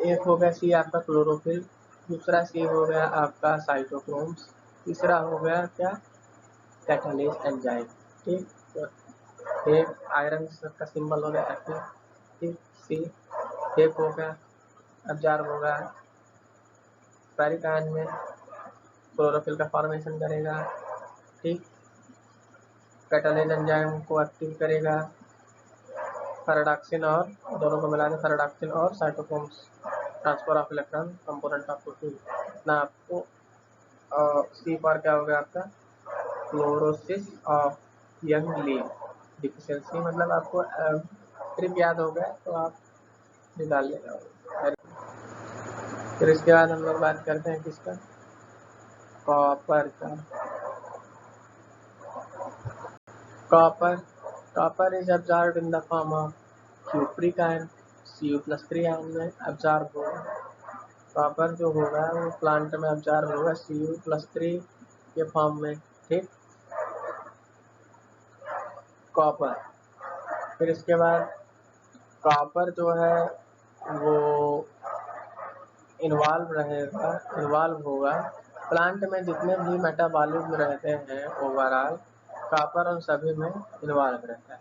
एक हो गया सी आपका क्लोरोफिल, दूसरा सी हो गया आपका साइटोक्रोम्स, तीसरा हो गया क्या, कैटालेज एंजाइम। ठीक, तो एक आयरन का सिंबल हो गया Fe। ठीक, सी एक हो गया एब्जॉर्ब होगा फेरिक आयन में, क्लोरोफिल का फॉर्मेशन करेगा। ठीक, कैटालेज एंजाइम को एक्टिव करेगा, पैराडॉक्सिन और दोनों को मिला के पैराडॉक्सिन और cytochromes, transfer of electron, component of protein ना आपको। सी पर क्या होगा आपका chlorosis of young leaf deficiency, मतलब आपको ट्रिक याद हो गया तो आप निकाल लेगा। फिर इसके बाद हम लोग बात करते हैं किसका, कॉपर का। Copper, copper is absorbed in the form of cupric ion, Cu+3 ion में एब्जॉर्ब होगा। कॉपर जो होगा वो प्लांट में एब्जॉर्ब होगा Cu+3 के फॉर्म में। ठीक, कॉपर। फिर इसके बाद कॉपर जो है वो इन्वॉल्व होगा प्लांट में जितने भी मेटाबॉलिज्म रहते हैं ओवरऑल, कॉपर उन सभी में इन्वॉल्व रहता है।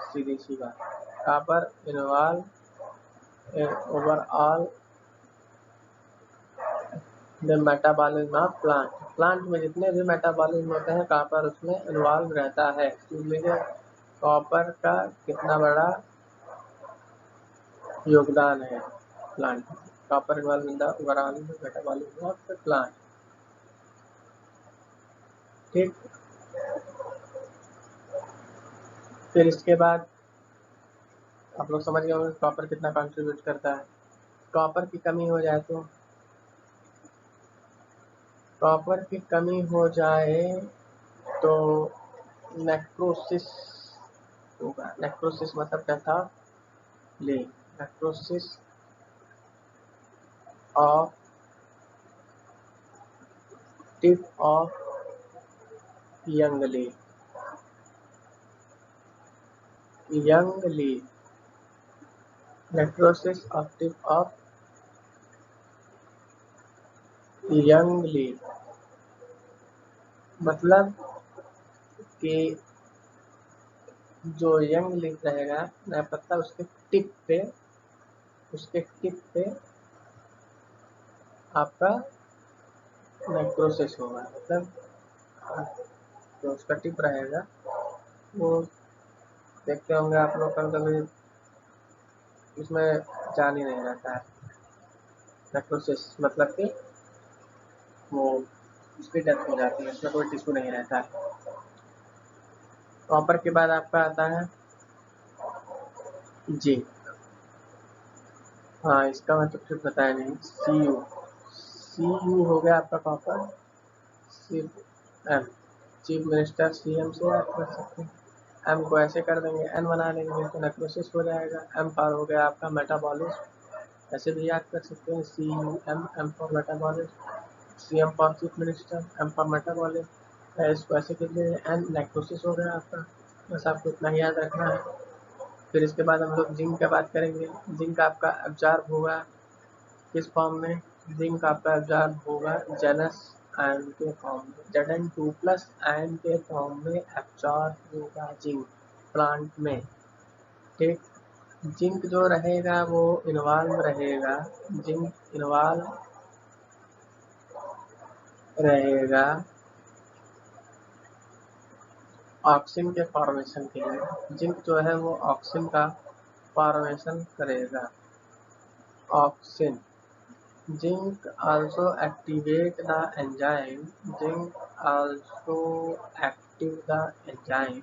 सीधी सी बात, copper involve overall the metabolism of plant में जितने भी मेटाबॉलिज्म होते हैं कॉपर उसमें इन्वॉल्व रहता है। इसलिए कॉपर का कितना बड़ा योगदान है प्लांट में। Copper involve in the overall metabolism of the plant. ठीक, फिर इसके बाद आप लोग समझ गए होंगे कॉपर कितना कंट्रीब्यूट करता है। कॉपर की कमी हो जाए तो नेक्रोसिस होगा। नेक्रोसिस मतलब क्या था? Necrosis of tip of young leaf. Necrosis of tip of young leaf मतलब कि जो यंग लीफ रहेगा नया पत्ता उसके टिप पे आपका नेक्रोसिस होगा। मतलब जो उसका टिप रहेगा वो देखते होंगे आप लोग कभी उसमें जान ही नहीं रहता है। नेक्रोसिस मतलब कि वो उसकी डेथ हो जाती है, उसमें कोई टिश्यू नहीं रहता है। कॉपर के बाद आपका आता है जिंक। हाँ, इसका मतलब कुछ बताया नहीं। सी यू हो गया आपका कॉपर। सिर्फ एम, चीफ मिनिस्टर सीएम से याद कर सकते हैं। एम को ऐसे कर देंगे, एन बना लेंगे तो नेक्रोसिस हो जाएगा। एम फॉर हो गया आपका मेटाबॉलिज्म, ऐसे भी याद कर सकते हैं। M for metabolism, C M for chief minister, M for metabolism. इसको ऐसे कर देंगे, एन नेक्रोसिस हो गया आपका। बस आपको इतना ही याद रखना है। फिर इसके बाद हम लोग जिंक की बात करेंगे। जिंक आपका एब्जॉर्ब होगा किस फॉर्म में? जिंक आपका एब्जॉर्ब होगा जनस आयन के फॉर्म में, Zn2+ आयन के फॉर्म में एब्जॉर्ब होगा जिंक प्लांट में। ठीक, जिंक जो रहेगा वो इन्वॉल्व रहेगा, जिंक इन्वॉल्व रहेगा ऑक्सिन के फॉर्मेशन के लिए। जिंक जो है वो ऑक्सिन का फॉर्मेशन करेगा। Auxin, zinc also activate the enzyme. Zinc also active the enzyme.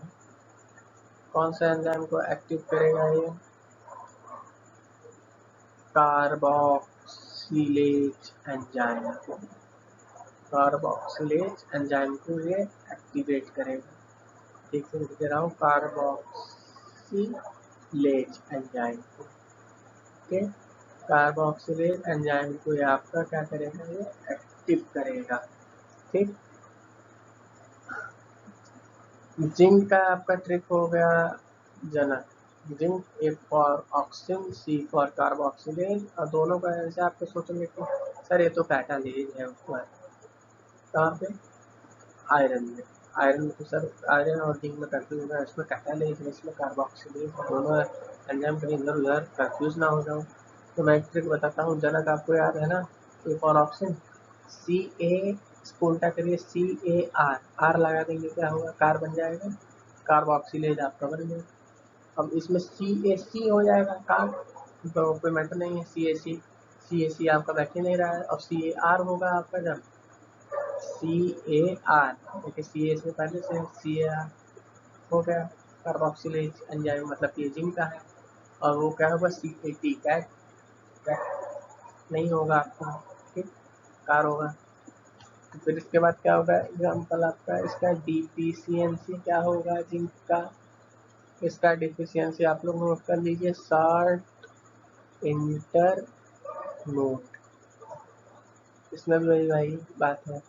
कौन सा एंजाइम को एक्टिव करेगा ये? कार्बोक्सिलेज एंजाइम को। कार्बोक्सिलेज एंजाइम को ये एक्टिवेट करेगा। ठीक से लिख दे रहा हूँ, कार्बोक्सिलेज एंजाइम को। ठीक, कार्बोक्सिलेज एंजाइम को ये आपका क्या करेगा? ये एक्टिव करेगा। ठीक, जिंक का आपका ट्रिक हो गया जनक। Zinc A for auxin, C for carboxylase. और दोनों का ऐसे आपको सोचेंगे कि सर ये तो कैटालेज है ऊपर, कहाँ पे? आयरन में। आयरन में तो सर आयरन और जिंक में कंफ्यूज होगा, इसमें कैटालेज है, इसमें कार्बोक्सिलेज, दोनों एंजाइम कहीं इधर उधर कंफ्यूज ना हो जाओ। तो मैं एक ट्रिक बताता हूँ जनक, आपको याद है ना? ए फॉर ऑक्सिन, सी ए, इसको उल्टा करिए, CAR, आर लगा देंगे, क्या होगा? कार बन जाएगा, कार्बोक्सिलेज आपका बन गया। अब इसमें CaC हो जाएगा कार, तो कोई मैटर नहीं है। CaC आपका बैठ ही नहीं रहा है। अब CAR होगा आपका, जब CAR, देखिए CA से पहले से CAR हो गया। कार्बोक्सिलेज एंजाइम मतलब ये जिंक का है। और वो क्या होगा? CAT, कैट नहीं होगा आपका। ठीक, कार होगा। तो फिर इसके बाद क्या होगा? एग्जाम्पल आपका इसका डिफिशियंसी क्या होगा जिंक का? इसका डिफिशियंसी आप लोग नोट कर लीजिए, शॉर्ट इंटर नोट। इसमें भी वही भाई बात है,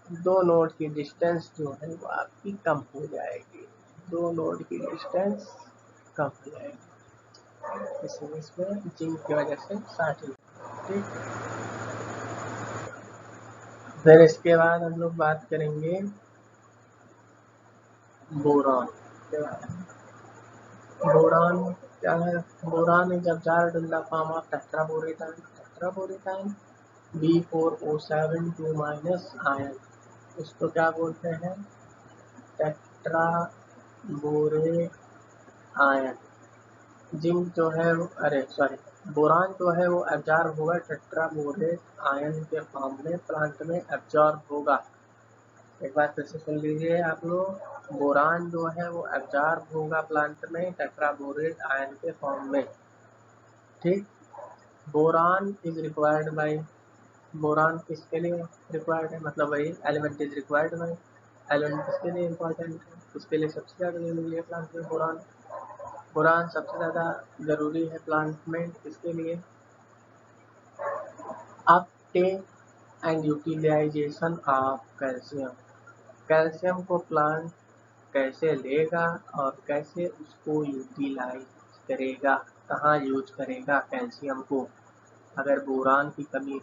दो नोट की डिस्टेंस जो है वो आपकी कम हो जाएगी। दो नोड की डिस्टेंस कम हो जाएगी, इसमें जिंक की वजह से शॉर्टिंग। ठीक, फिर इसके बाद हम लोग बात करेंगे बोरान के बारे में। बोरान क्या है? Boron is absorbed in the form of tetraborate ion. Tetraborate ion B4O7 2 minus ion, इसको क्या बोलते हैं? टेट्राबोरे आयन। जिंक जो है बोरान जो है वो एब्जॉर्ब होगा टेट्राबोरेट आयन के फॉर्म में, प्लांट में एब्जॉर्ब होगा। एक बार फिर से सुन लीजिए आप लोग, बोरान जो है वो एब्जॉर्ब होगा प्लांट में टेट्राबोरेट आयन के फॉर्म में। ठीक, boron is required by, boron किसके लिए रिक्वायर्ड है? मतलब वही element is required by, element किसके लिए इम्पोर्टेंट है? किसके लिए सबसे ज़्यादा जरूरी है प्लांट में? बोरान। बोरान सबसे ज़्यादा जरूरी है प्लांट में किसके लिए? Uptake and utilisation of calcium. Calcium को प्लांट कैसे लेगा और कैसे उसको यूटिलाइज करेगा, कहाँ यूज करेगा कैल्शियम को? अगर बोरान की कमी,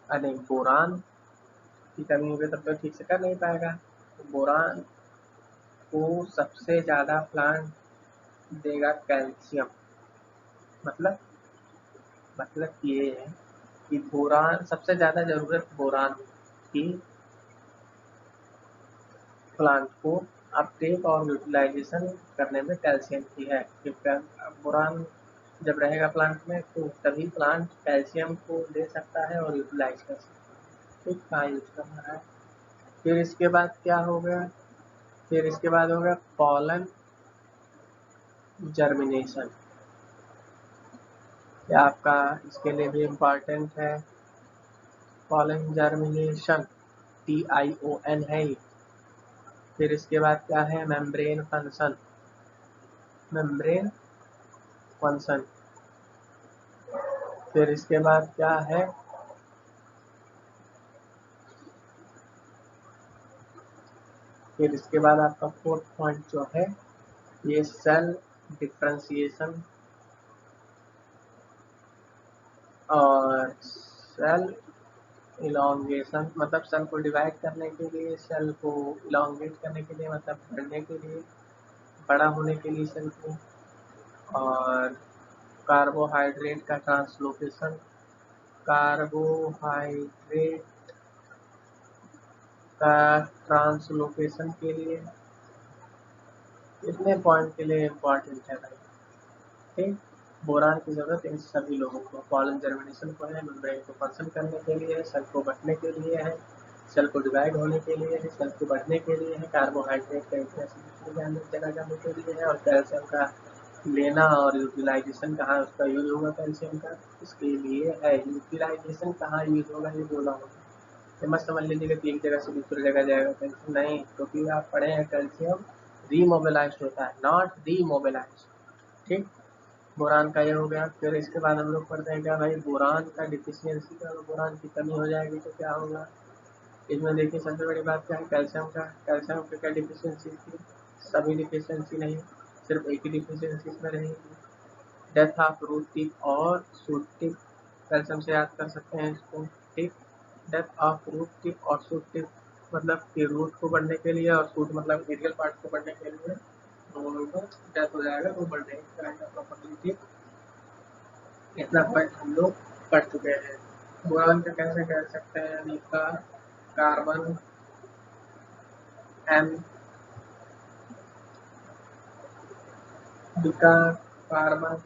अरे बोरान की कमी होगी तब तो ठीक से कर नहीं पाएगा। तो बोरान को सबसे ज़्यादा प्लांट देगा कैल्शियम। मतलब ये है कि बोरान सबसे ज़्यादा ज़रूरत बोरान की प्लांट को अपटेक और यूटिलाइजेशन करने में कैल्शियम की है, क्योंकि बोरान जब रहेगा प्लांट में तो तभी प्लांट कैल्शियम को ले सकता है और यूटिलाइज कर सकता है। ठीक, कहाँ यूज करना है। फिर इसके बाद क्या हो गया? फिर इसके बाद हो गया पॉलन जर्मिनेशन। क्या आपका इसके लिए भी इम्पॉर्टेंट है? पॉलन जर्मिनेशन TION है ये। फिर इसके बाद क्या है? Membrane function. Membrane function. फिर इसके बाद क्या है? फिर इसके बाद आपका फोर्थ पॉइंट जो है ये सेल डिफ्रेंशिएशन और सेल इलॉन्गेशन। मतलब सेल को डिवाइड करने के लिए, सेल को इलॉन्गेट करने के लिए, मतलब बढ़ने के लिए, बड़ा होने के लिए सेल को। और कार्बोहाइड्रेट का ट्रांसलोकेशन, कार्बोहाइड्रेट का ट्रांसलोकेशन के लिए, इतने पॉइंट के लिए इम्पॉर्टेंट है भाई। ठीक, बोरान की जरूरत इन सभी लोगों को, पॉलन जर्मिनेशन को है, मेम्ब्रेन को फंक्शन करने के लिए है, सेल को बढ़ने के लिए है, सेल को डिवाइड होने के लिए है, सेल को बढ़ने के लिए है, कार्बोहाइड्रेट का एक जगह जाने के लिए है, और कैल्शियम का लेना और यूटिलाइजेशन कहाँ उसका यूज होगा कैल्शियम का, इसके लिए है। यूटिलाइजेशन कहाँ यूज होगा ये बोला होगा, ये मत समझ लीजिएगा कि एक जगह से दूसरी जगह जाएगा कैल्शियम, नहीं, क्योंकि आप पढ़े हैं कैल्शियम रीमोबिलाइज होता है, नॉट डीमोबिलाइज। ठीक, बोरान का ये हो गया। फिर इसके बाद हम लोग पढ़ते हैं क्या भाई? बोरान का डिफिशियंसी का, बोरान की कमी हो जाएगी तो क्या होगा? इसमें देखिए सबसे बड़ी बात क्या है? कैल्शियम का। कैल्शियम की क्या डिफिशियंसी थी? सभी डिफिशियंसी नहीं, सिर्फ एक ही डिफिशियंसी इसमें रहेगी, डेथ ऑफ रूट टिप और शूट टिप। कैल्शियम से याद कर सकते हैं इसको। ठीक, डेथ ऑफ रूट टिप और शूट टिप, मतलब कि रूट को बढ़ने के लिए और शूट मतलब एरियल पार्ट को बढ़ने के लिए दोनों को डेथ हो जाएगा तो बढ़ने प्रॉपर्टी। ठीक, इतना पॉइंट हम लोग पढ़ चुके हैं। बोरान का कैसे कह सकते हैं? Beta carbon M, beta carbon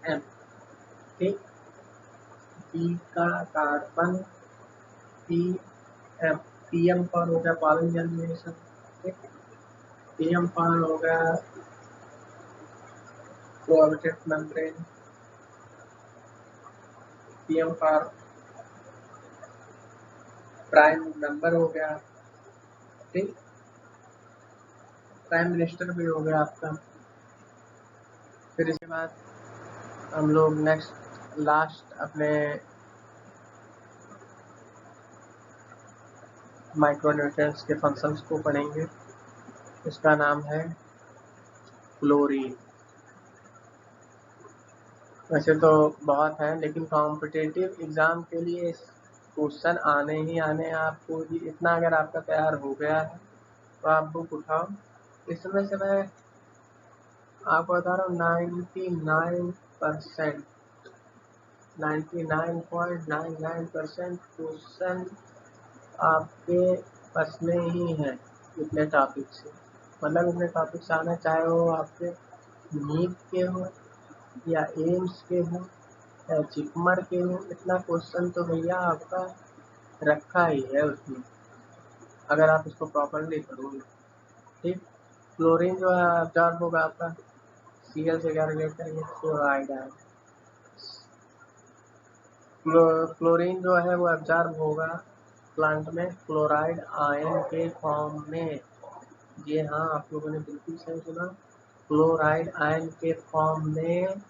M. ठीक, beta carbon P M. PM पर हो गया पॉलन जर्मिनेशन। ठीक, PM पर हो गया कोऑर्डिनेट मेम्ब्रेन। PM पर प्राइम नंबर हो गया। ठीक, प्राइम मिनिस्टर भी हो गया आपका। फिर इसके बाद हम लोग नेक्स्ट लास्ट अपने माइक्रोन्यूट्रिएंट्स के फंक्शंस को पढ़ेंगे। इसका नाम है क्लोरीन। वैसे तो बहुत है, लेकिन कॉम्पिटिटिव एग्ज़ाम के लिए क्वेश्चन आने ही आने हैं आपको। जी इतना अगर आपका तैयार हो गया है तो आप बुक उठाओ। इसमें से मैं आपको बता रहा हूँ 99% 99.99% क्वेश्चन आपके बस में ही है इतने टॉपिक से। मतलब इतने टॉपिक से आना, चाहे वो आपके नीट के हो या एम्स के हो या जिपमर के हो, इतना क्वेश्चन तो भैया आपका रखा ही है उसमें, अगर आप इसको प्रॉपरली करोगे। ठीक। क्लोरीन जो है ऑब्जॉर्ब होगा आपका, Cl से क्या रिलेट करेंगे, क्लोराइड है। क्लोरीन जो है वो ऑब्जॉर्ब होगा प्लांट में क्लोराइड आयन के फॉर्म में। ये हाँ, आप लोगों ने बिल्कुल सही सुना, क्लोराइड आयन के फॉर्म में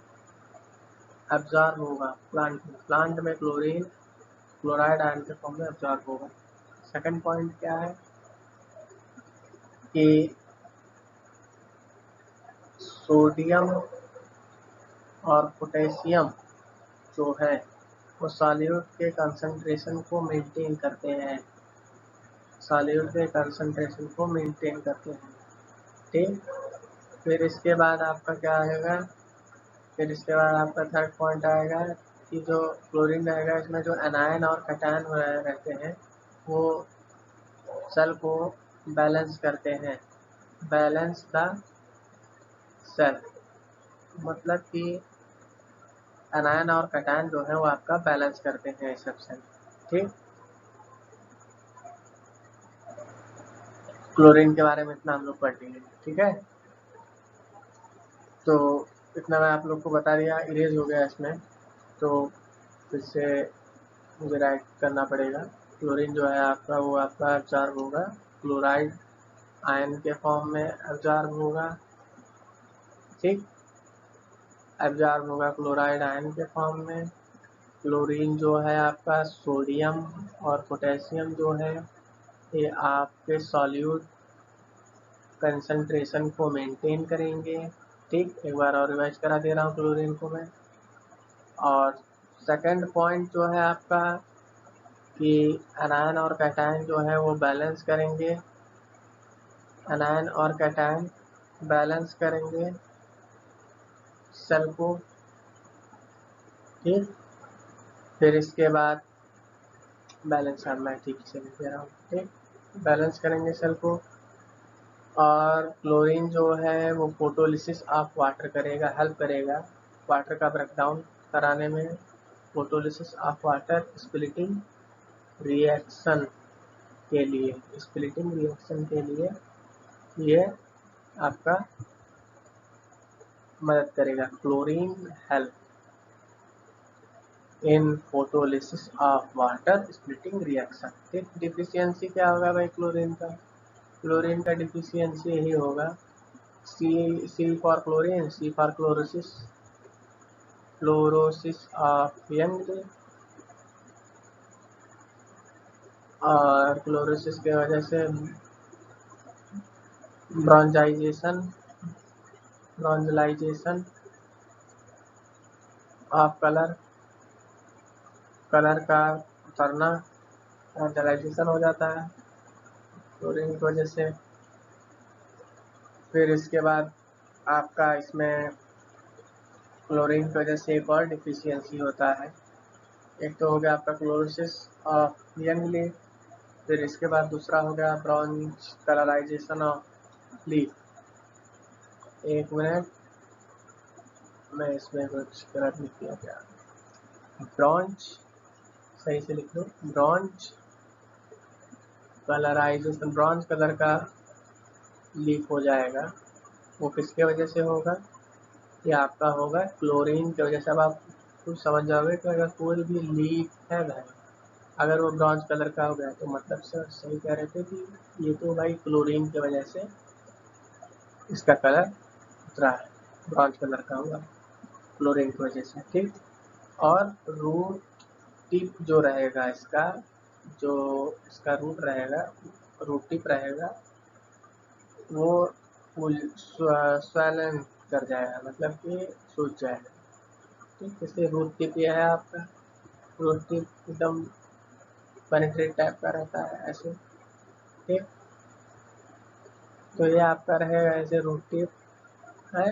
ऑब्जॉर्ब होगा प्लांट में क्लोरीन क्लोराइड आयन के फॉर्म में ऑब्जॉर्ब होगा। सेकंड पॉइंट क्या है कि सोडियम और पोटेशियम जो है वो सॉल्यूट के कंसंट्रेशन को मेंटेन करते हैं, सॉल्यूट के कंसंट्रेशन को मेंटेन करते हैं। ठीक। फिर इसके बाद आपका क्या आएगा, फिर इसके बाद आपका थर्ड पॉइंट आएगा कि जो क्लोरीन रहेगा इसमें जो एनायन और कैटायन रहते हैं वो सेल को बैलेंस करते हैं, बैलेंस द सेल। मतलब कि एनायन और कैटायन जो है वो आपका बैलेंस करते हैं सब सेल। ठीक। क्लोरीन के बारे में इतना हम लोग पढ़ लेंगे। ठीक है, तो इतना मैं आप लोग को बता दिया। इरेज हो गया इसमें, तो फिर से मुझे राइट करना पड़ेगा। क्लोरीन जो है आपका वो आपका एब्जॉर्ब होगा क्लोराइड आयन के फॉर्म में एब्जॉर्ब होगा। ठीक। एब्जॉर्ब होगा क्लोराइड आयन के फॉर्म में। क्लोरीन जो है आपका सोडियम और पोटेशियम जो है ये आपके सॉल्यूट कंसंट्रेशन को मेंटेन करेंगे। ठीक। एक बार और रिवाइज करा दे रहा हूँ क्लोरीन को मैं। और सेकंड पॉइंट जो है आपका कि एनायन और कैटायन जो है वो बैलेंस करेंगे, एनायन और कैटायन बैलेंस करेंगे सेल को। ठीक। फिर इसके बाद बैलेंस मैं ठीक से लिख दे रहा हूँ। ठीक। बैलेंस करेंगे सेल को। और क्लोरीन जो है वो फोटोलिसिस ऑफ वाटर करेगा, हेल्प करेगा वाटर का ब्रेकडाउन कराने में। Photolysis of water splitting reaction के लिए, स्प्लिटिंग रिएक्शन के लिए ये आपका मदद करेगा। Chlorine help in photolysis of water splitting reaction. ठीक। डिफिशियंसी क्या होगा भाई क्लोरीन का, क्लोरीन का डिफिशियंसी यही होगा C for chlorine, C for chlorosis, chlorosis of young. और क्लोरोसिस के वजह से bronzization, bronzalization of colour, colour का उतरना, ब्रॉन्जलाइजेशन हो जाता है क्लोरीन की वजह से। फिर इसके बाद आपका इसमें क्लोरीन की वजह से एक और डिफिशियंसी होता है। एक तो हो गया आपका क्लोरोसिस ऑफ यंग लीफ, फिर इसके बाद दूसरा हो गया ब्रॉन्ज कलराइजेशन ऑफ लीफ। एक मिनट, मैं इसमें कुछ गलत लिख दिया क्या, ब्रॉन्ज सही से लिख लो, ब्रॉन्ज कलराइजेशन, ब्रॉन्ज कलर का लीफ हो जाएगा। वो किसके वजह से होगा, ये आपका होगा क्लोरीन की वजह से। अब आप कुछ समझ जाओगे कि अगर कोई भी लीफ है भाई, अगर वो ब्रॉन्ज कलर का हो गया तो मतलब सर सही कह रहे थे कि ये तो भाई क्लोरीन की वजह से इसका कलर उतरा है, ब्रॉन्ज कलर का हुआ क्लोरीन की वजह से। ठीक। और रूट टिप जो रहेगा इसका, जो इसका रूट रहेगा, रूट टिप रहेगा वो स्वैलन कर जाएगा, मतलब कि सूज जाएगा। ठीक, जैसे रूट टिप ये है आपका, रूट टिप एकदम पेनिट्रेट टाइप का रहता है ऐसे। ठीक, तो ये आपका रहेगा ऐसे रूट टिप है,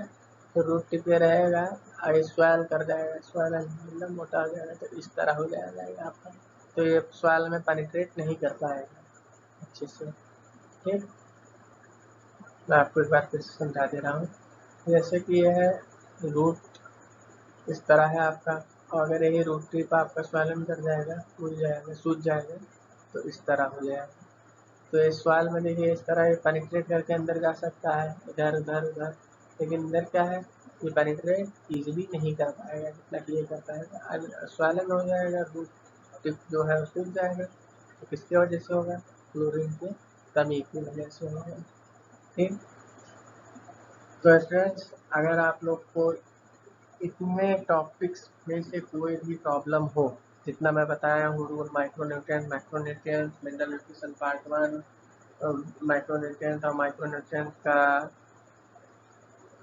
तो रूट टिप ये रहेगा, आगे स्वेल कर जाएगा, स्वेलन मतलब मोटा हो जाएगा, तो इस तरह हो जाएगा आपका। तो ये स्वेल में पेनिट्रेट नहीं कर पाएगा अच्छे से। ठीक, मैं आपको एक बार फिर से समझा दे रहा हूँ। जैसे कि ये है रूट, इस तरह है आपका, और अगर यही रूट टिप आपका स्वेलन कर जाएगा, फूल जाएगा, सूज जाएगा, तो इस तरह हो जाएगा। तो इस सवाल में देखिए इस तरह ये पेनिट्रेट करके अंदर जा सकता है, इधर उधर उधर, लेकिन इधर क्या है, ये पेनिट्रेट इजीली नहीं कर पाएगा जितना कि ये कर पाएगा। स्वालन हो जाएगा, रूट टिप जो है सूख जाएगा। तो किसकी वजह से होगा, क्लोरीन की कमी की वजह से होगा। ठीक, तो स्टूडेंट्स, अगर आप लोग को इतने टॉपिक्स में से कोई भी प्रॉब्लम हो, जितना मैं बताया हूँ, rule, micronutrient, macronutrient, mineral nutrition part 1, micronutrient और मैक्रोन्यूट्रिएंट का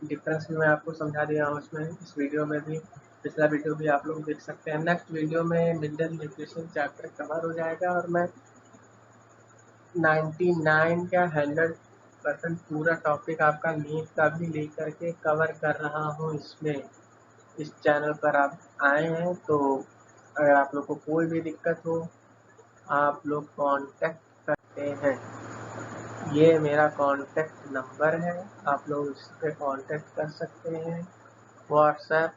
डिफरेंस भी मैं आपको समझा दिया हूँ उसमें, इस वीडियो में भी। पिछला वीडियो भी आप लोग देख सकते हैं। नेक्स्ट वीडियो में मिनरल न्यूट्रिशन चैप्टर कवर हो जाएगा, और मैं 99 का 100% पूरा टॉपिक आपका नीट का भी लेकर के कवर कर रहा हूँ इसमें। इस चैनल पर आप आए हैं तो अगर आप लोग को कोई भी दिक्कत हो, आप लोग कांटेक्ट करते हैं। ये मेरा कांटेक्ट नंबर है, आप लोग इस पर कांटेक्ट कर सकते हैं। व्हाट्सएप,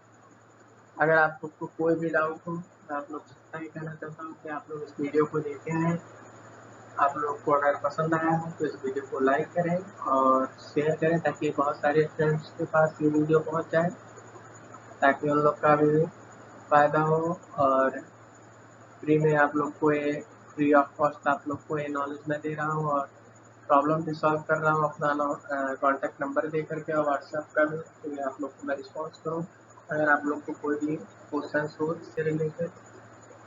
अगर आप लोग को कोई भी डाउट हो, मैं आप लोग से इतना ही कहना चाहता हूँ कि आप लोग इस वीडियो को देखे हैं, आप लोग को अगर पसंद आया हो तो इस वीडियो को लाइक करें और शेयर करें, ताकि बहुत सारे फ्रेंड्स के पास ये वीडियो पहुँच जाए, ताकि उन लोग का भी फ़ायदा हो। और फ्री में आप लोग को ये, फ्री ऑफ कॉस्ट आप लोग को ये नॉलेज मैं दे रहा हूँ, और प्रॉब्लम भी सॉल्व कर रहा हूँ अपना कॉन्टैक्ट नंबर दे करके, और व्हाट्सएप का भी, तो आप लोग को मैं रिस्पॉन्स करूँ अगर आप लोग को कोई भी क्वेश्चन हो इससे रिलेटेड।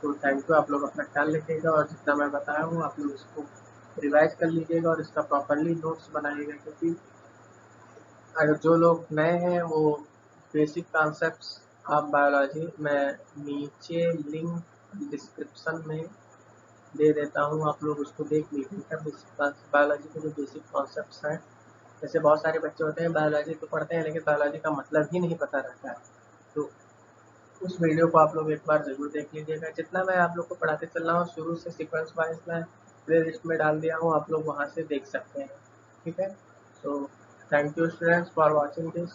तो थैंक यू, आप लोग अपना ख्याल रखिएगा, और जितना मैं बताया हूँ आप लोग इसको रिवाइज कर लीजिएगा और इसका प्रॉपरली नोट्स बनाइएगा, क्योंकि अगर जो लोग नए हैं वो बेसिक कॉन्सेप्ट्स ऑफ बायोलॉजी, मैं नीचे लिंक डिस्क्रिप्शन में दे देता हूँ, आप लोग उसको देख लीजिएगा। बायोलॉजी के जो बेसिक कॉन्सेप्ट्स हैं, जैसे बहुत सारे बच्चे होते हैं बायोलॉजी तो पढ़ते हैं लेकिन बायोलॉजी का मतलब ही नहीं पता रहता है, तो उस वीडियो को आप लोग एक बार ज़रूर देख लीजिएगा। जितना मैं आप लोग को पढ़ाते चल रहा हूँ शुरू से सीक्वेंस वाइज मैं प्ले लिस्ट में डाल दिया हूँ, आप लोग वहाँ से देख सकते हैं। ठीक है, तो thank you students for watching this.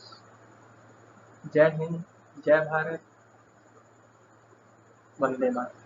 जय हिंद, जय भारत, वंदे मातरम।